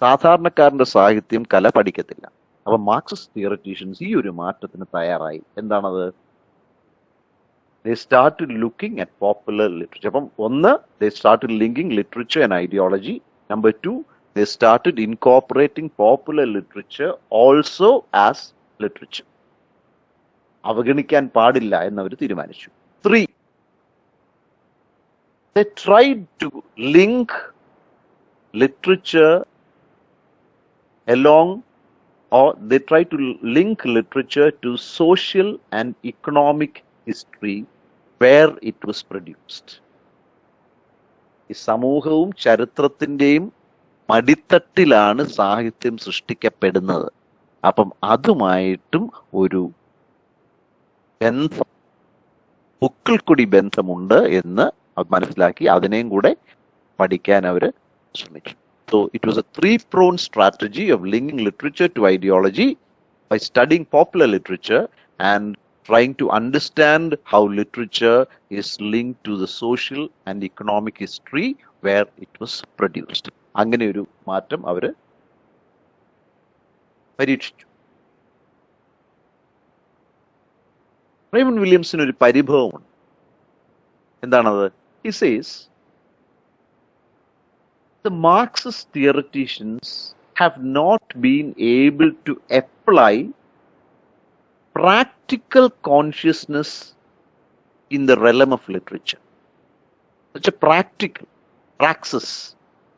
സാധാരണക്കാരന്റെ സാഹിത്യം, കല പഠിക്കത്തില്ല. അപ്പൊ മാർക്സിസ്റ്റ് തിയറിറ്റീഷ്യൻസ് ഈ ഒരു മാറ്റത്തിന് തയ്യാറായി. എന്താണത്? they started looking at popular literature. അപ്പം 1, they started linking literature and ideology. Number 2, they started incorporating popular literature also as literature. അവഗണിക്കാൻ പാടില്ല എന്നവർ തീരുമാനിച്ചു. 3, they tried to link literature along, or they tried to link literature to social and economic history where it was produced. ഈ സമൂഹവും ചരിത്രത്തിന്റെയും മടിത്തട്ടിലാണ് സാഹിത്യം സൃഷ്ടിക്കപ്പെടുന്നത്. അപ്പം അതുമായിട്ടും ഒരു ബന്ധം, പൊക്കിൾക്കൊടി ബന്ധമുണ്ട് എന്ന് മനസ്സിലാക്കി അതിനെയും കൂടെ പഠിക്കാൻ അവർ ശ്രമിച്ചു. So it was a 3-pronged strategy of linking literature to ideology by studying popular literature and trying to understand how literature is linked to the social and economic history where it was produced. അങ്ങനെ ഒരു മാറ്റം അവർ പരീക്ഷിച്ചു. Raymond വില്യംസിന് ഒരു പരിഭവമുണ്ട്. എന്താണത്? He says the Marxist theoreticians have not been able to apply practical consciousness in the realm of literature. Such a practical, praxis,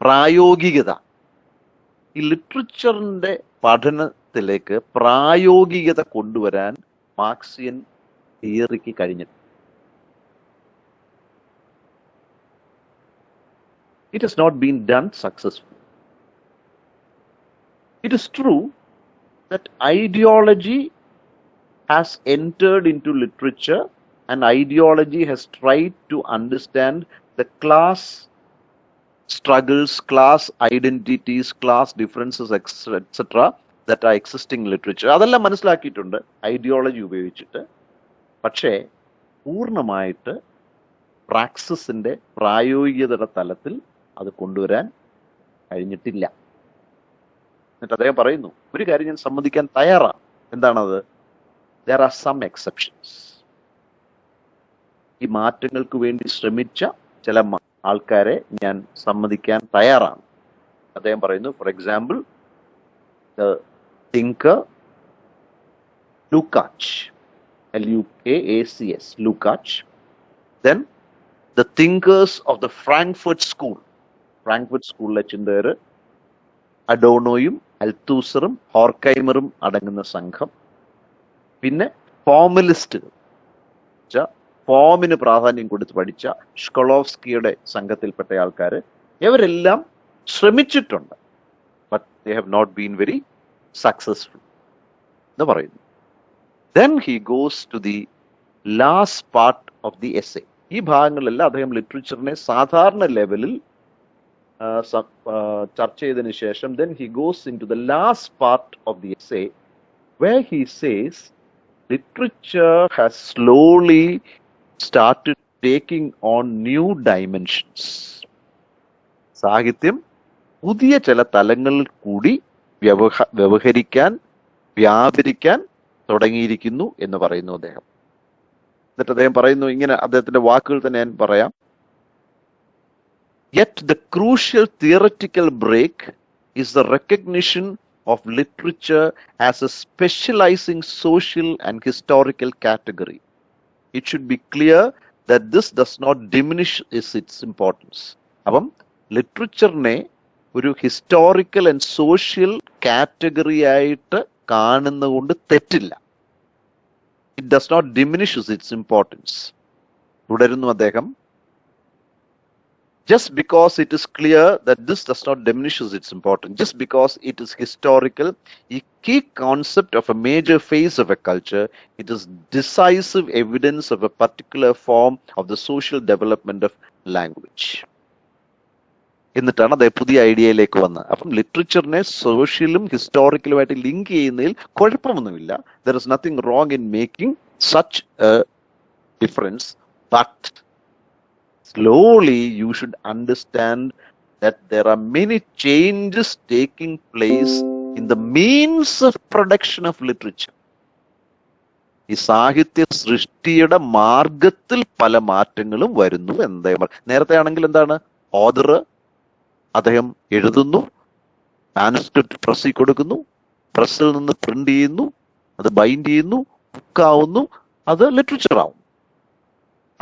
പ്രായോഗികത. ഈ ലിറ്ററേച്ചറിന്റെ പഠനത്തിലേക്ക് പ്രായോഗികത കൊണ്ടുവരാൻ Marxian തിയറിക്ക് കഴിഞ്ഞിട്ടുണ്ട്. It has not been done successfully. It is true that ideology has entered into literature, and ideology has tried to understand the class struggles, class identities, class differences, etc. that are existing in literature. അതെല്ലാം മനസ്സിലാക്കിയിട്ടുണ്ട് ideology ഉപയോഗിച്ചിട്ട്. പക്ഷേ പൂർണ്ണമായിട്ട് പ്രാക്സിസിന്റെ പ്രായോഗികതയുടെ തലത്തിൽ അത് കൊണ്ടുവരാൻ കഴിഞ്ഞിട്ടില്ല. എന്നിട്ട് അദ്ദേഹം പറയുന്നു, ഒരു കാര്യം ഞാൻ സമ്മതിക്കാൻ തയ്യാറാണ്. എന്താണത്? there are some exceptions. ഈ മാറ്റങ്ങൾക്ക് വേണ്ടി ശ്രമിച്ച ചില ആൾക്കാരെ ഞാൻ സമ്മതിക്കാൻ തയ്യാറാണ്. അദ്ദേഹം പറയുന്നു, for example the thinker Lukács, Lukacs, Lukács. Then the thinkers of the Frankfurt School. Frankfurt സ്കൂളിലെ ചിന്തകര് അഡോണോയും അൽത്തൂസറും ഹോർക്കൈമറും അടങ്ങുന്ന സംഘം. പിന്നെ ഫോമലിസ്റ്റുകൾ, ഫോമിന് പ്രാധാന്യം കൊടുത്ത് പഠിച്ച ഷ്കൊളോവ്സ്കിയുടെ സംഘത്തിൽപ്പെട്ട ആൾക്കാർ, ഇവരെല്ലാം ശ്രമിച്ചിട്ടുണ്ട്. But they have not been very successful എന്ന് പറയുന്നു. Then he goes to the last part of the essay. ഈ ഭാഗങ്ങളിലെല്ലാം അദ്ദേഹം ലിറ്ററേച്ചറിനെ സാധാരണ ലെവലിൽ ചർച്ച ചെയ്തതിനു ശേഷം then he goes into the last part of the essay where he says literature has slowly started taking on new dimensions. സാഹിത്യം പുതിയ ചില തലങ്ങളിൽ കൂടി വ്യവഹരിക്കാൻ, വ്യാപരിക്കാൻ തുടങ്ങിയിരിക്കുന്നു എന്ന് പറയുന്നു അദ്ദേഹം. എന്നിട്ട് അദ്ദേഹം പറയുന്നു ഇങ്ങനെ, അദ്ദേഹത്തിന്റെ വാക്കുകൾ തന്നെ ഞാൻ പറയാം. Yet the crucial theoretical break is the recognition of literature as a specializing social and historical category. It should be clear that this does not diminish its importance. അപ്പം ലിറ്ററേച്ചറിനെ ഒരു ഹിസ്റ്റോറിക്കൽ ആൻഡ് സോഷ്യൽ കാറ്റഗറി ആയിട്ട് കാണുന്നതുകൊണ്ട് തെറ്റില്ല. It does not diminish its importance. തുടരുന്നു അദ്ദേഹം, just because it is clear that this does not diminish its importance, just because it is historical, a key concept of a major phase of a culture, it is decisive evidence of a particular form of the social development of language. എന്നിട്ടാണ് അദ്ദേഹം പുതിയ ഐഡിയയിലേക്ക് വന്നത്. അപ്പം ലിറ്ററേച്ചറിനെ സോഷ്യലും ഹിസ്റ്റോറിക്കലുമായിട്ട് link ചെയ്യുന്നതിൽ കുഴപ്പമൊന്നുമില്ല. There is nothing wrong in making such A difference, but slowly you should understand that there are many changes taking place in the means of production of literature. ഈ സാഹിത്യ സൃഷ്ടിയുടെ മാർഗത്തിൽ പല മാറ്റങ്ങളും വരുന്നു എന്ന്. നേരത്തെ ആണെങ്കിൽ എന്താണ്, ഓഥർ അദ്ദേഹം എഴുതുന്നു, മാനുസ്ക്രിപ്റ്റ് പ്രസ്സിൽ കൊടുക്കുന്നു, പ്രസ്സിൽ നിന്ന് പ്രിന്റ് ചെയ്യുന്നു, അത് ബൈൻഡ് ചെയ്യുന്നു, ബുക്കാവുന്നു, അത് ലിറ്ററേച്ചർ ആവും.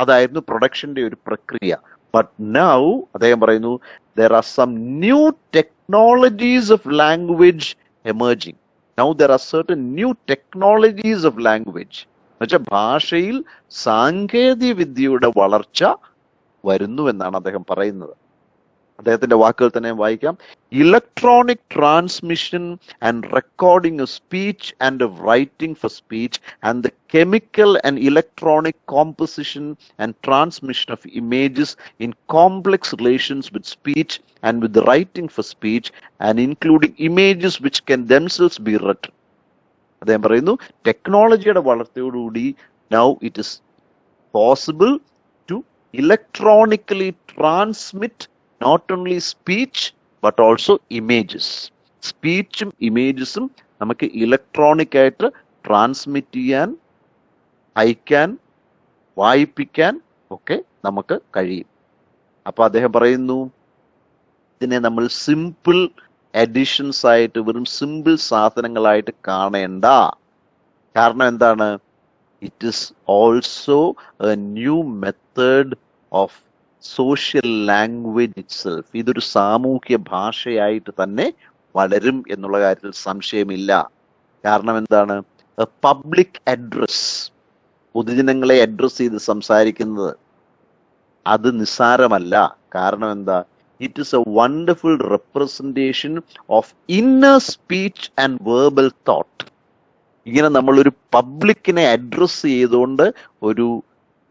അതായിരുന്നു പ്രൊഡക്ഷന്റെ ഒരു പ്രക്രിയ. ബട്ട് നൗ അദ്ദേഹം പറയുന്നു, there are some new technologies of language emerging. Now there are certain new technologies of language. എന്നുവെച്ചാൽ ഭാഷയിൽ സാങ്കേതിക വിദ്യയുടെ വളർച്ച വരുന്നു എന്നാണ് അദ്ദേഹം പറയുന്നത്. അദ്ദേഹത്തിന്റെ വാക്കുകൾ തന്നെ വായിക്കാം. Electronic transmission and recording of speech and of writing for speech and the chemical and electronic composition and transmission of images in complex relations with speech and with writing for speech and including images which can themselves be written. അദ്ദേഹം പറയുന്നു, ടെക്നോളജിയുടെ വളർച്ചയോടുകൂടി now it is possible to electronically transmit not only speech but also images. സ്പീച്ചും ഇമേജസും നമുക്ക് electronic ആയിട്ട് transmit ചെയ്യാൻ, അയക്കാൻ, വായിപ്പിക്കാൻ ഒക്കെ നമുക്ക് കഴിയും. അപ്പൊ അദ്ദേഹം പറയുന്നു, ഇതിനെ നമ്മൾ സിമ്പിൾ എഡിഷൻസ് ആയിട്ട്, വെറും സിമ്പിൾ സാധനങ്ങളായിട്ട് കാണേണ്ട. കാരണം എന്താണ്? It is also A new method of social language itself. ഇതൊരു സാമൂഹ്യ ഭാഷയായിട്ട് തന്നെ വളരും എന്നുള്ള കാര്യത്തിൽ സംശയമില്ല. കാരണം എന്താണ്? പബ്ലിക് അഡ്രസ്, പൊതുജനങ്ങളെ അഡ്രസ് ചെയ്ത് സംസാരിക്കുന്നത് അത് നിസ്സാരമല്ല. കാരണം എന്താ? It is a wonderful representation of inner speech and verbal thought. ഇങ്ങനെ നമ്മളൊരു പബ്ലിക്കിനെ അഡ്രസ് ചെയ്തുകൊണ്ട് ഒരു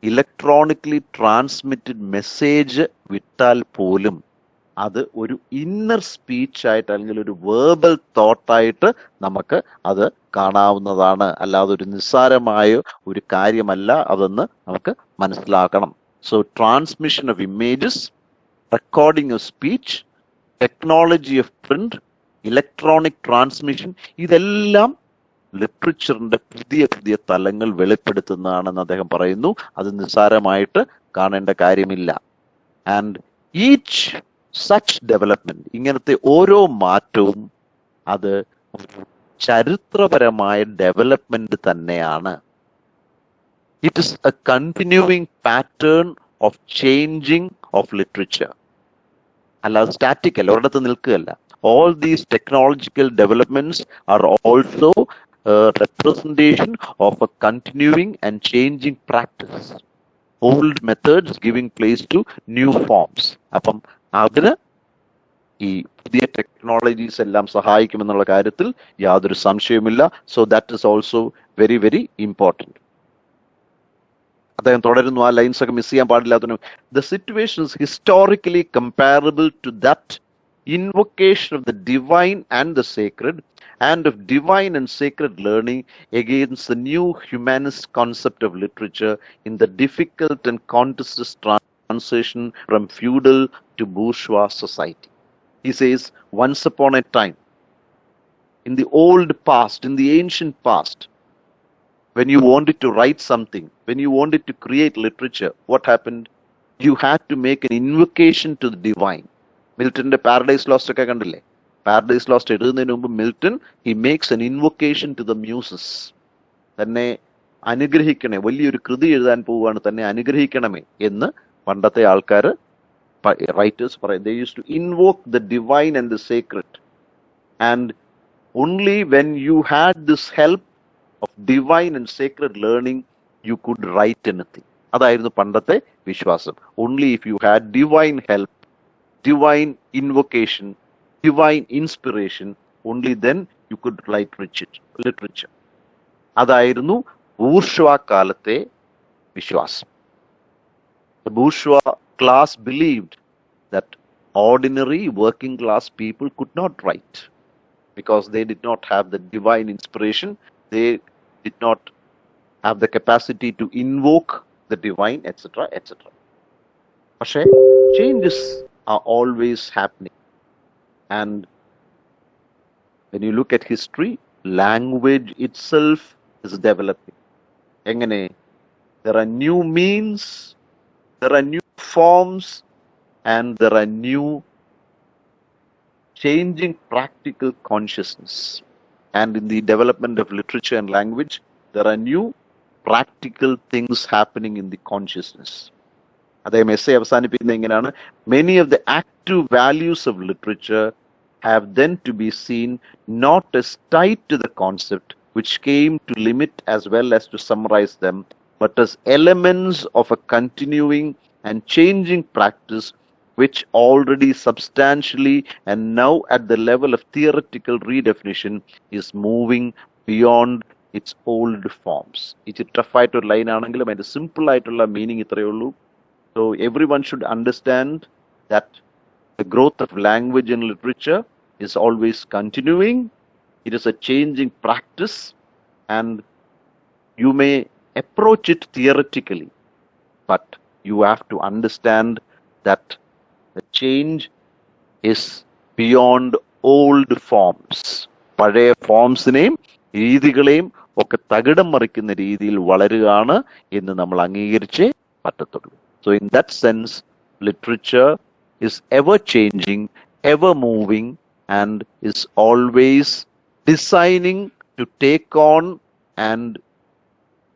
ഇലക്ട്രോണിക്കലി ട്രാൻസ്മിറ്റഡ് മെസ്സേജ് വിട്ടാൽ പോലും അത് ഒരു ഇന്നർ സ്പീച്ചായിട്ട് അല്ലെങ്കിൽ ഒരു വേർബൽ തോട്ടായിട്ട് നമുക്ക് അത് കാണാവുന്നതാണ്. അല്ലാതെ ഒരു നിസ്സാരമായ ഒരു കാര്യമല്ല അതെന്ന് നമുക്ക് മനസ്സിലാക്കണം. So transmission of images, recording of speech, technology of print, electronic transmission, ഇതെല്ലാം ലിറ്ററേച്ചറിന്റെ പുതിയ പുതിയ തലങ്ങൾ വെളിപ്പെടുത്തുന്നതാണെന്ന് അദ്ദേഹം പറയുന്നു. അത് നിസ്സാരമായിട്ട് കാണേണ്ട കാര്യമില്ല. ആൻഡ് ഈച്ച് സച്ച് ഡെവലപ്മെന്റ്, ഇങ്ങനത്തെ ഓരോ മാറ്റവും അത് ചരിത്രപരമായ ഡെവലപ്മെന്റ് തന്നെയാണ്. It is A continuing pattern of changing of literature. അല്ലാതെ സ്റ്റാറ്റിക് അല്ല, ഒരിടത്ത് നിൽക്കുകയല്ല. All these technological developments are also a representation of a continuing and changing practice. Old methods giving place to new forms. അപ്പം അതിന് ഈ പുതിയ technologies എല്ലാം സഹായിക്കുമെന്നുള്ള കാര്യത്തിൽ യാതൊരു സംശയവുമില്ല. So that is also very very important. അദ്ദേഹം തുടരുന്നു, ആ ലൈൻസ് ഒക്കെ മിസ് ചെയ്യാൻ പാടില്ലാത്തതിനും. The situation is historically comparable to that invocation of the divine and the sacred, and of divine and sacred learning against the new humanist concept of literature in the difficult and contested transition from feudal to bourgeois society. He says, once upon a time, in the old past, in the ancient past, when you wanted to write something, when you wanted to create literature, what happened? You had to make an invocation to the divine. മിൽട്ടന്റെ Paradise Lost ഒക്കെ കണ്ടില്ലേ? Paradise Lost എഴുതുന്നതിന് മുമ്പ് Milton he makes an invocation to the muses. തന്നെ അനുഗ്രഹിക്കണേ, വലിയൊരു കൃതി എഴുതാൻ പോവുകയാണ്, തന്നെ അനുഗ്രഹിക്കണമേ എന്ന് പണ്ടത്തെ ആൾക്കാർ റൈറ്റേഴ്സ് പറയും. They use to invoke the divine and the sacred, and only when you had this help of divine and sacred learning you could write anything. അതായിരുന്നു പണ്ടത്തെ വിശ്വാസം. Only if you had divine help, divine invocation, divine inspiration, only then you could write literature. അതായിരുന്നു bourgeois കാലത്തെ വിശ്വാസം. The bourgeois class believed that ordinary working class people could not write because they did not have the divine inspiration. They did not have the capacity to invoke the divine, etc., etc. പക്ഷേ changes are always happening. And when you look at history, language itself is developing. എങ്ങനെ? There are new means, there are new forms, and there are new changing practical consciousness. And in the development of literature and language, there are new practical things happening in the consciousness. അദ്ദേഹം essay അവസാനിപ്പിക്കുന്നത് എങ്ങനെയാണ്? Many of the active values of literature have then to be seen not as tied to the concept which came to limit as well as to summarize them, but as elements of a continuing and changing practice which already substantially and now at the level of theoretical redefinition is moving beyond its old forms. ഇച്ചിരി ടഫായിട്ടൊരു line ആണെങ്കിലും അതിന്റെ simple ആയിട്ടുള്ള meaning ഇത്രയേ ഉള്ളൂ. So everyone should understand that the growth of language and literature is always continuing. It is a changing practice, and you may approach it theoretically, but you have to understand that the change is beyond old forms. പഴയ ഫോംസിനെയും രീതികളെയും ഒക്കെ തകിടം മറിക്കുന്ന രീതിയിൽ വളരുകയാണ് എന്ന് നമ്മൾ അംഗീകരിച്ചേ പറ്റത്തുള്ളൂ. So in that sense, literature is ever changing, ever moving, and is always designing to take on and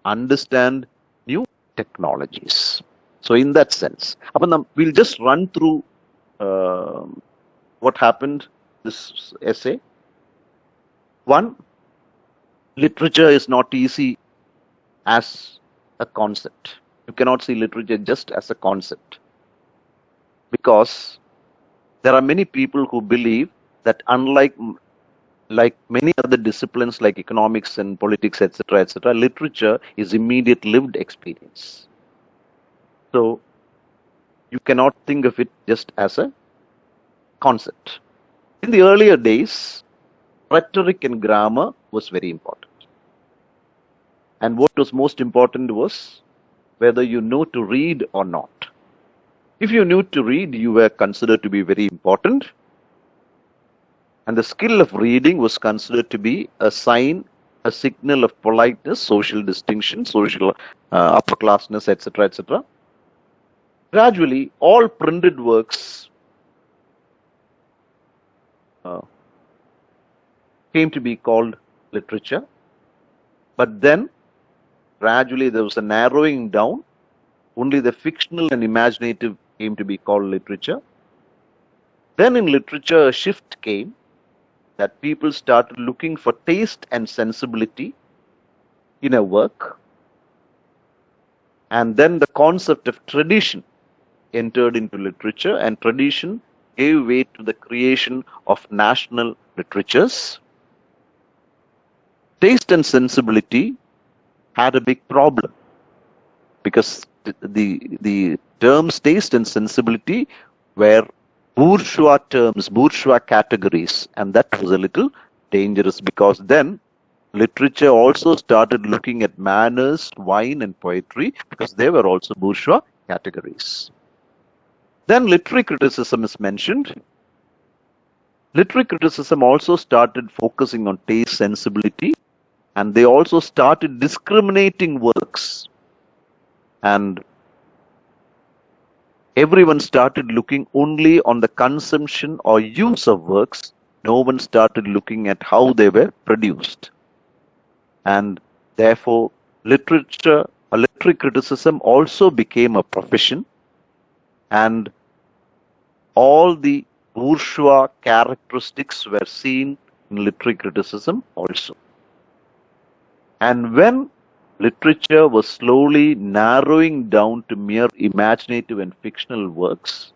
understand new technologies. So in that sense, we'll just run through what happened this essay. One, literature is not easy as a concept. You cannot see literature just as a concept, because There are many people who believe that unlike many other disciplines like economics and politics, etc., literature is immediate lived experience. So you cannot think of it just as a concept. In the earlier days, rhetoric and grammar was very important. And what was most important was whether you know to read or not. If you knew to read, you were considered to be very important. And the skill of reading was considered to be a sign, a signal of politeness, social distinction, social upperclassness, etc. Gradually, all printed works came to be called literature. But then, gradually, there was a narrowing down. Only the fictional and imaginative came to be called literature. Then in literature, a shift came that people started looking for taste and sensibility in a work. And then the concept of tradition entered into literature, and tradition gave way to the creation of national literatures. Taste and sensibility had a big problem because the terms taste and sensibility were bourgeois terms, bourgeois categories, and that was a little dangerous because then literature also started looking at manners, wine, and poetry because they were also bourgeois categories. Then literary criticism is mentioned. Literary criticism also started focusing on taste, sensibility, and they also started discriminating works. And everyone started looking only on the consumption or use of works. No one started looking at how they were produced. And therefore, literary criticism also became a profession, and all the bourgeois characteristics were seen in literary criticism also. And when literature was slowly narrowing down to mere imaginative and fictional works,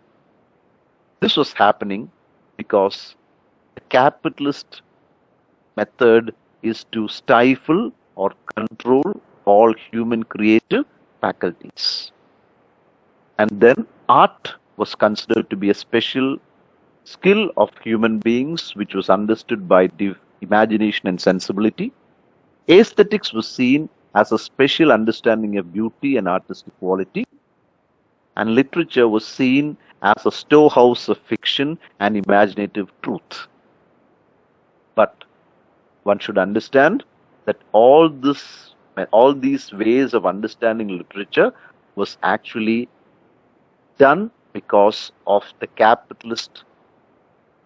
this was happening because the capitalist method is to stifle or control all human creative faculties. And then art was considered to be a special skill of human beings which was understood by imagination and sensibility. Aesthetics was seen as a special understanding of beauty and artistic quality, and literature was seen as a storehouse of fiction and imaginative truth. But one should understand that all these ways of understanding literature was actually done because of the capitalist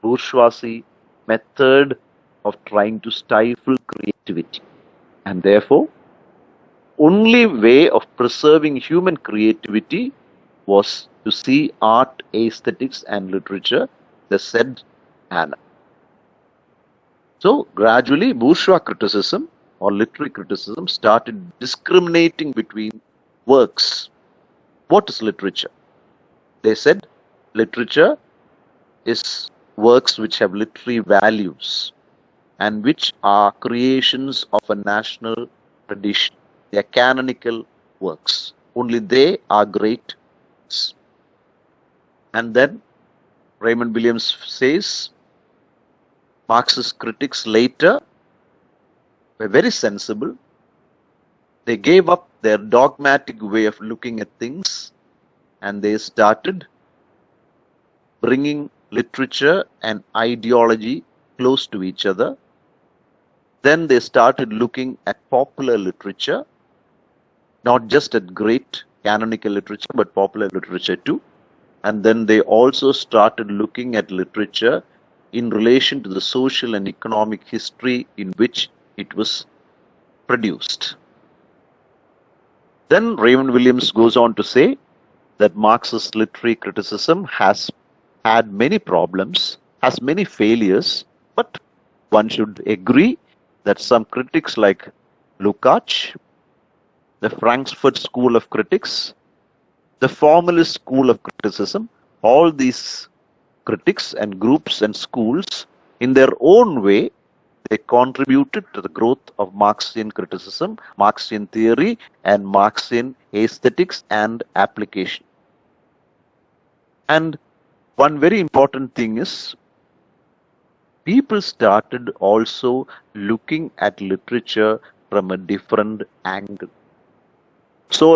bourgeoisie method of trying to stifle creativity. And therefore, only way of preserving human creativity was to see art, aesthetics, and literature the said manner. So gradually, bourgeois criticism or literary criticism started discriminating between works. What is literature? They said literature is works which have literary values and which are creations of a national tradition. They are canonical works. Only they are great. And then Raymond Williams says Marxist critics later were very sensible. They gave up their dogmatic way of looking at things and they started bringing literature and ideology close to each other. Then they started looking at popular literature, not just at great canonical literature, but popular literature too. And then they also started looking at literature in relation to the social and economic history in which it was produced. Then Raymond Williams goes on to say that Marxist literary criticism has had many problems, has many failures, but one should agree that some critics like Lukács, the Frankfurt School of Critics, the formalist school of criticism, all these critics and groups and schools, in their own way, they contributed to the growth of Marxian criticism, Marxian theory, and Marxian aesthetics and application. And one very important thing is, people started also looking at literature from a different angle. So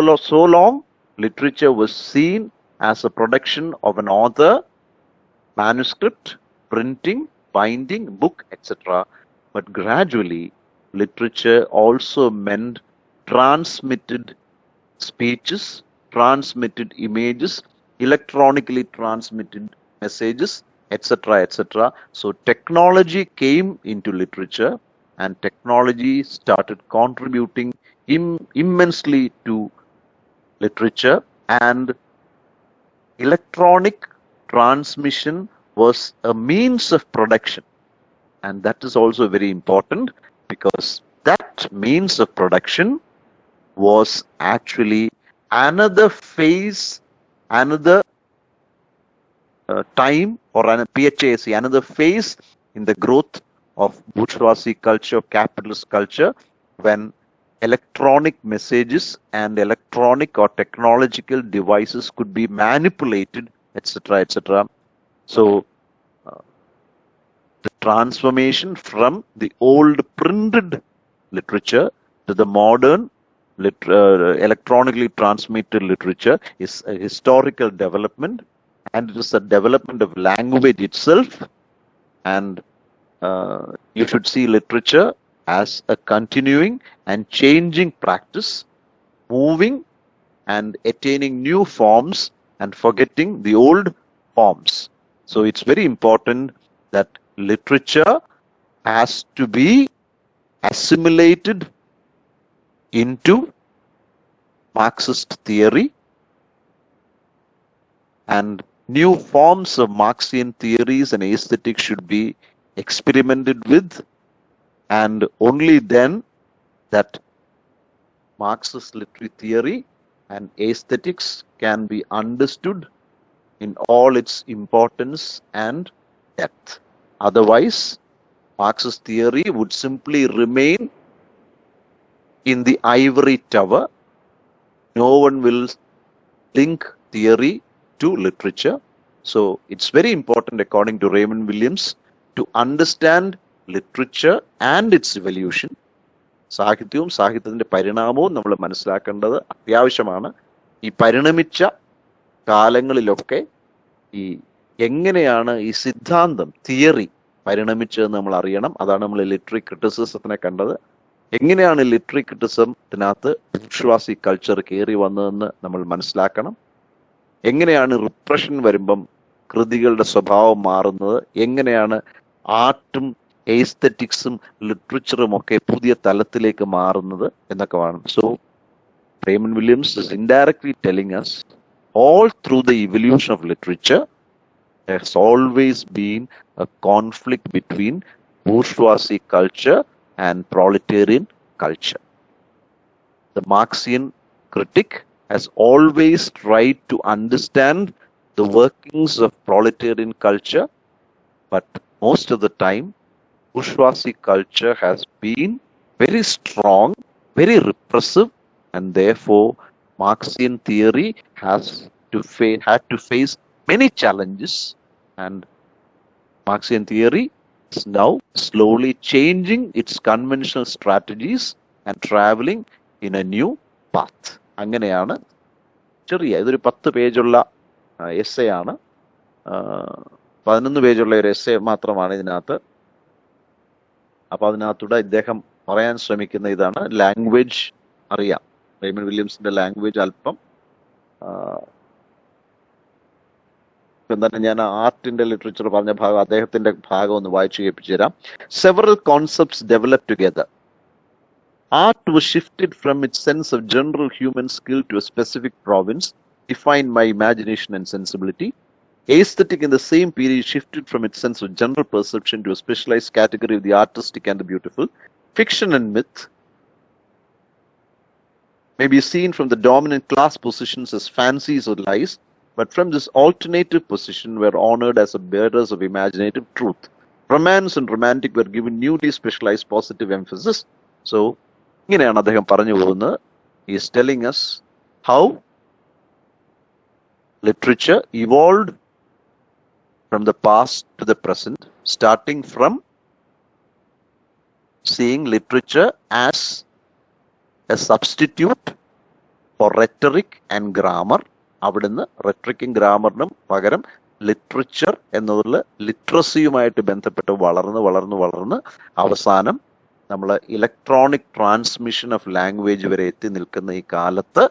long, literature was seen as a production of an author, manuscript, printing, binding, book, etc. But gradually, literature also meant transmitted speeches, transmitted images, electronically transmitted messages, etc., etc. So technology came into literature, and technology started contributing immensely to literature, and electronic transmission was a means of production. And that is also very important, because that means of production was actually another phase, another time, or PHAC, another phase in the growth of bourgeoisie culture, capitalist culture, when electronic messages and electronic or technological devices could be manipulated, etc., etc. So the transformation from the old printed literature to the modern electronically transmitted literature is a historical development, and it is a development of language itself. And you should see literature as a continuing and changing practice, moving and attaining new forms and forgetting the old forms. So it's very important that literature has to be assimilated into Marxist theory, and new forms of Marxian theories and aesthetics should be experimented with, and only then that Marxist literary theory and aesthetics can be understood in all its importance and depth. Otherwise, Marxist theory would simply remain in the ivory tower. No one will link theory to literature. So it's very important, according to Raymond Williams, to understand literature and its evolution. സാഹിത്യവും സാഹിത്യത്തിന്റെ പരിണാമവും നമ്മൾ മനസ്സിലാക്കേണ്ടത് അത്യാവശ്യമാണ്. ഈ പരിണമിച്ച കാലങ്ങളിലൊക്കെ ഈ എങ്ങനെയാണ് ഈ സിദ്ധാന്തം, തിയറി പരിണമിച്ചതെന്ന് നമ്മൾ അറിയണം. അതാണ് നമ്മൾ ലിറ്റററി ക്രിറ്റിസിസത്തിനെ കണ്ടത്. എങ്ങനെയാണ് ലിറ്റററി ക്രിറ്റിസിസത്തിനകത്ത് ബൂർഷ്വാസി കൾച്ചർ കയറി വന്നതെന്ന് നമ്മൾ മനസ്സിലാക്കണം. എങ്ങനെയാണ് റിപ്രഷൻ വരുമ്പം കൃതികളുടെ സ്വഭാവം മാറുന്നത്, എങ്ങനെയാണ് ആർട്ടും എസ്തെറ്റിക്സും ലിറ്ററേച്ചറും ഒക്കെ പുതിയ തലത്തിലേക്ക് മാറുന്നത് എന്നൊക്കെ വേണം. So Raymond Williams is indirectly telling us, all through the evolution of literature, there has always been a conflict between bourgeoisie culture and proletarian culture. The Marxian critic has always tried to understand the workings of proletarian culture, but most of the time, bourgeoisie culture has been very strong, very repressive, and therefore Marxian theory had to face many challenges, and Marxian theory is now slowly changing its conventional strategies and traveling in a new path. അങ്ങനെയാണ് ഇതൊരു 10 പേജുള്ള essay ആണ്. 11 പേജുള്ള ഒരു essay മാത്രമാണ് ഇതിനകത്ത്. അപ്പൊ അതിനകത്തൂടെ ഇദ്ദേഹം പറയാൻ ശ്രമിക്കുന്ന ഇതാണ്, ലാംഗ്വേജ് അറിയാം. റെയ്മണ്ട് വില്യംസിന്റെ ലാംഗ്വേജ് അല്പം എന്താണ്, ഞാൻ ആർട്ടിന്റെ ലിറ്ററേച്ചർ പറഞ്ഞ ഭാഗം, അദ്ദേഹത്തിന്റെ ഭാഗം ഒന്ന് വായിച്ചു കേൾപ്പിച്ചു തരാം. Several concepts develop together. Art was shifted from its sense of general human skill to a specific province, defined by imagination and sensibility. Aesthetic in the same period shifted from its sense of general perception to a specialized category of the artistic and the beautiful. Fiction and myth may be seen from the dominant class positions as fancies or lies, but from this alternative position were honored as a bearers of imaginative truth. Romance and romantic were given newly specialized positive emphasis. So, ഇങ്ങനെയാണ് അദ്ദേഹം പറഞ്ഞു പോകുന്നത്. He is telling us how literature evolved from the past to the present, starting from seeing literature as a substitute for rhetoric and grammar. അവിടുന്ന് റെട്രിക്കും ഗ്രാമറിനും പകരം literature എന്നതിൽ ലിറ്ററസിയുമായിട്ട് ബന്ധപ്പെട്ട് വളർന്ന് അവസാനം നമ്മൾ ഇലക്ട്രോണിക് ട്രാൻസ്മിഷൻ ഓഫ് ലാംഗ്വേജ് വരെ എത്തി നിൽക്കുന്ന ഈ കാലത്ത്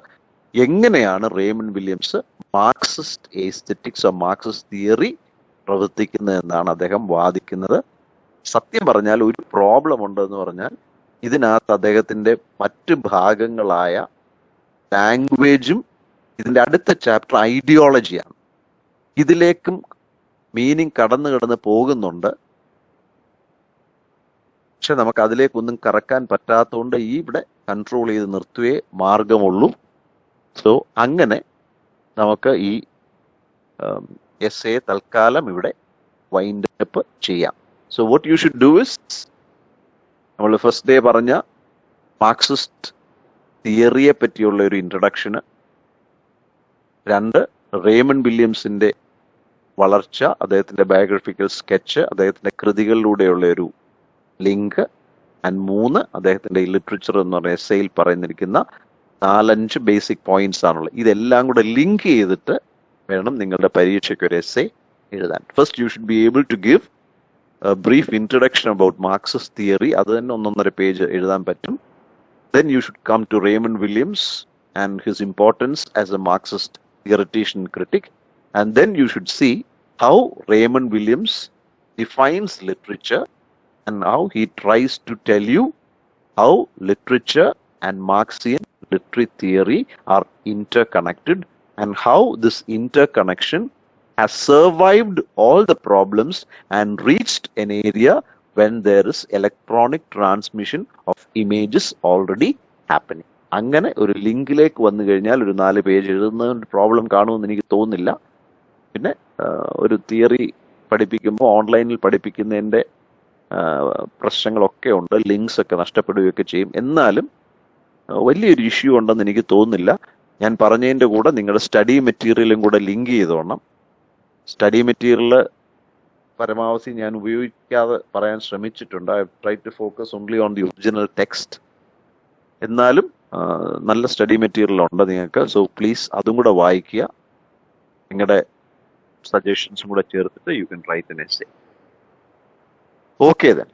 എങ്ങനെയാണ് Ramon Williams Marxist aesthetics of Marxist theory പ്രവർത്തിക്കുന്നത് എന്നാണ് അദ്ദേഹം വാദിക്കുന്നത്. സത്യം പറഞ്ഞാൽ ഒരു പ്രോബ്ലം ഉണ്ടെന്ന് പറഞ്ഞാൽ ഇതിനകത്ത് അദ്ദേഹത്തിന്റെ മറ്റ് ഭാഗങ്ങളായ ലാംഗ്വേജും ഇതിന്റെ അടുത്ത ചാപ്റ്റർ ഐഡിയോളജിയാണ്. ഇതിലേക്കും മീനിങ് കടന്ന് പോകുന്നുണ്ട്. പക്ഷെ നമുക്ക് അതിലേക്കൊന്നും കറക്കാൻ പറ്റാത്തതുകൊണ്ട് ഇവിടെ കൺട്രോൾ ചെയ്ത് നിർത്തുവേ മാർഗമുള്ളൂ. സോ അങ്ങനെ നമുക്ക് ഈ എസ്സേ തൽക്കാലം ഇവിടെ വൈൻഡ് അപ്പ് ചെയ്യാം. So what you should do is, നമ്മൾ ഫസ്റ്റ് ഡേ പറഞ്ഞ മാർക്സിസ്റ്റ് തിയറിയെ പറ്റിയുള്ള ഒരു ഇൻട്രഡക്ഷന്, 2 റേമൺ വില്യംസിന്റെ വളർച്ച, അദ്ദേഹത്തിന്റെ ബയോഗ്രഫിക്കൽ സ്കെച്ച്, അദ്ദേഹത്തിന്റെ കൃതികളിലൂടെയുള്ള ഒരു ലിങ്ക്, ആൻഡ് 3 അദ്ദേഹത്തിന്റെ ലിറ്ററേച്ചർ എന്ന് പറയുന്ന എസ്സേയിൽ പറയുന്നിരിക്കുന്ന 4-5 ബേസിക് പോയിന്റ്സ് ആണുള്ളത്. ഇതെല്ലാം കൂടെ ലിങ്ക് ചെയ്തിട്ട് വേണം നിങ്ങളുടെ പരീക്ഷയ്ക്ക് ഒരു എസ്സേ എഴുതാൻ. First you should be able to give brief introduction about Marxist theory. അത് തന്നെ 1.5 പേജ് എഴുതാൻ പറ്റും. Then you should come to Raymond Williams and his importance as a Marxist theoretician critic. And then you should see how Raymond Williams defines literature and how he tries to tell you how literature and Marxian literary theory are interconnected and how this interconnection has survived all the problems and reached an area when there is electronic transmission of images already happening. അങ്ങനെ ഒരു ലിങ്കിലേക്ക് വന്നു കഴിഞ്ഞാൽ ഒരു 4 page എഴുതുന്നതിന് problem കാണുമെന്ന് എനിക്ക് തോന്നുന്നില്ല. പിന്നെ ഒരു തിയറി പഠിപ്പിക്കുമ്പോൾ ഓൺലൈനിൽ പഠിപ്പിക്കുന്നതിൻ്റെ പ്രശ്നങ്ങളൊക്കെ ഉണ്ട്, ലിങ്ക്സ് ഒക്കെ നഷ്ടപ്പെടുകയൊക്കെ ചെയ്യും. എന്നാലും വലിയൊരു ഇഷ്യൂ ഉണ്ടെന്ന് എനിക്ക് തോന്നുന്നില്ല. ഞാൻ പറഞ്ഞതിൻ്റെ കൂടെ നിങ്ങളുടെ സ്റ്റഡി മെറ്റീരിയലും കൂടെ ലിങ്ക് ചെയ്തോണം. സ്റ്റഡി മെറ്റീരിയൽ പരമാവധി ഞാൻ ഉപയോഗിക്കാതെ പറയാൻ ശ്രമിച്ചിട്ടുണ്ട്. I try to focus only on the original text. എന്നാലും നല്ല സ്റ്റഡി മെറ്റീരിയൽ ഉണ്ട് നിങ്ങൾക്ക്. സോ പ്ലീസ് അതും കൂടെ വായിക്കുക. നിങ്ങളുടെ സജഷൻസും കൂടെ ചേർത്തിട്ട് you can right N essay. Okay then,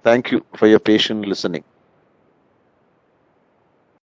thank you for your patient listening.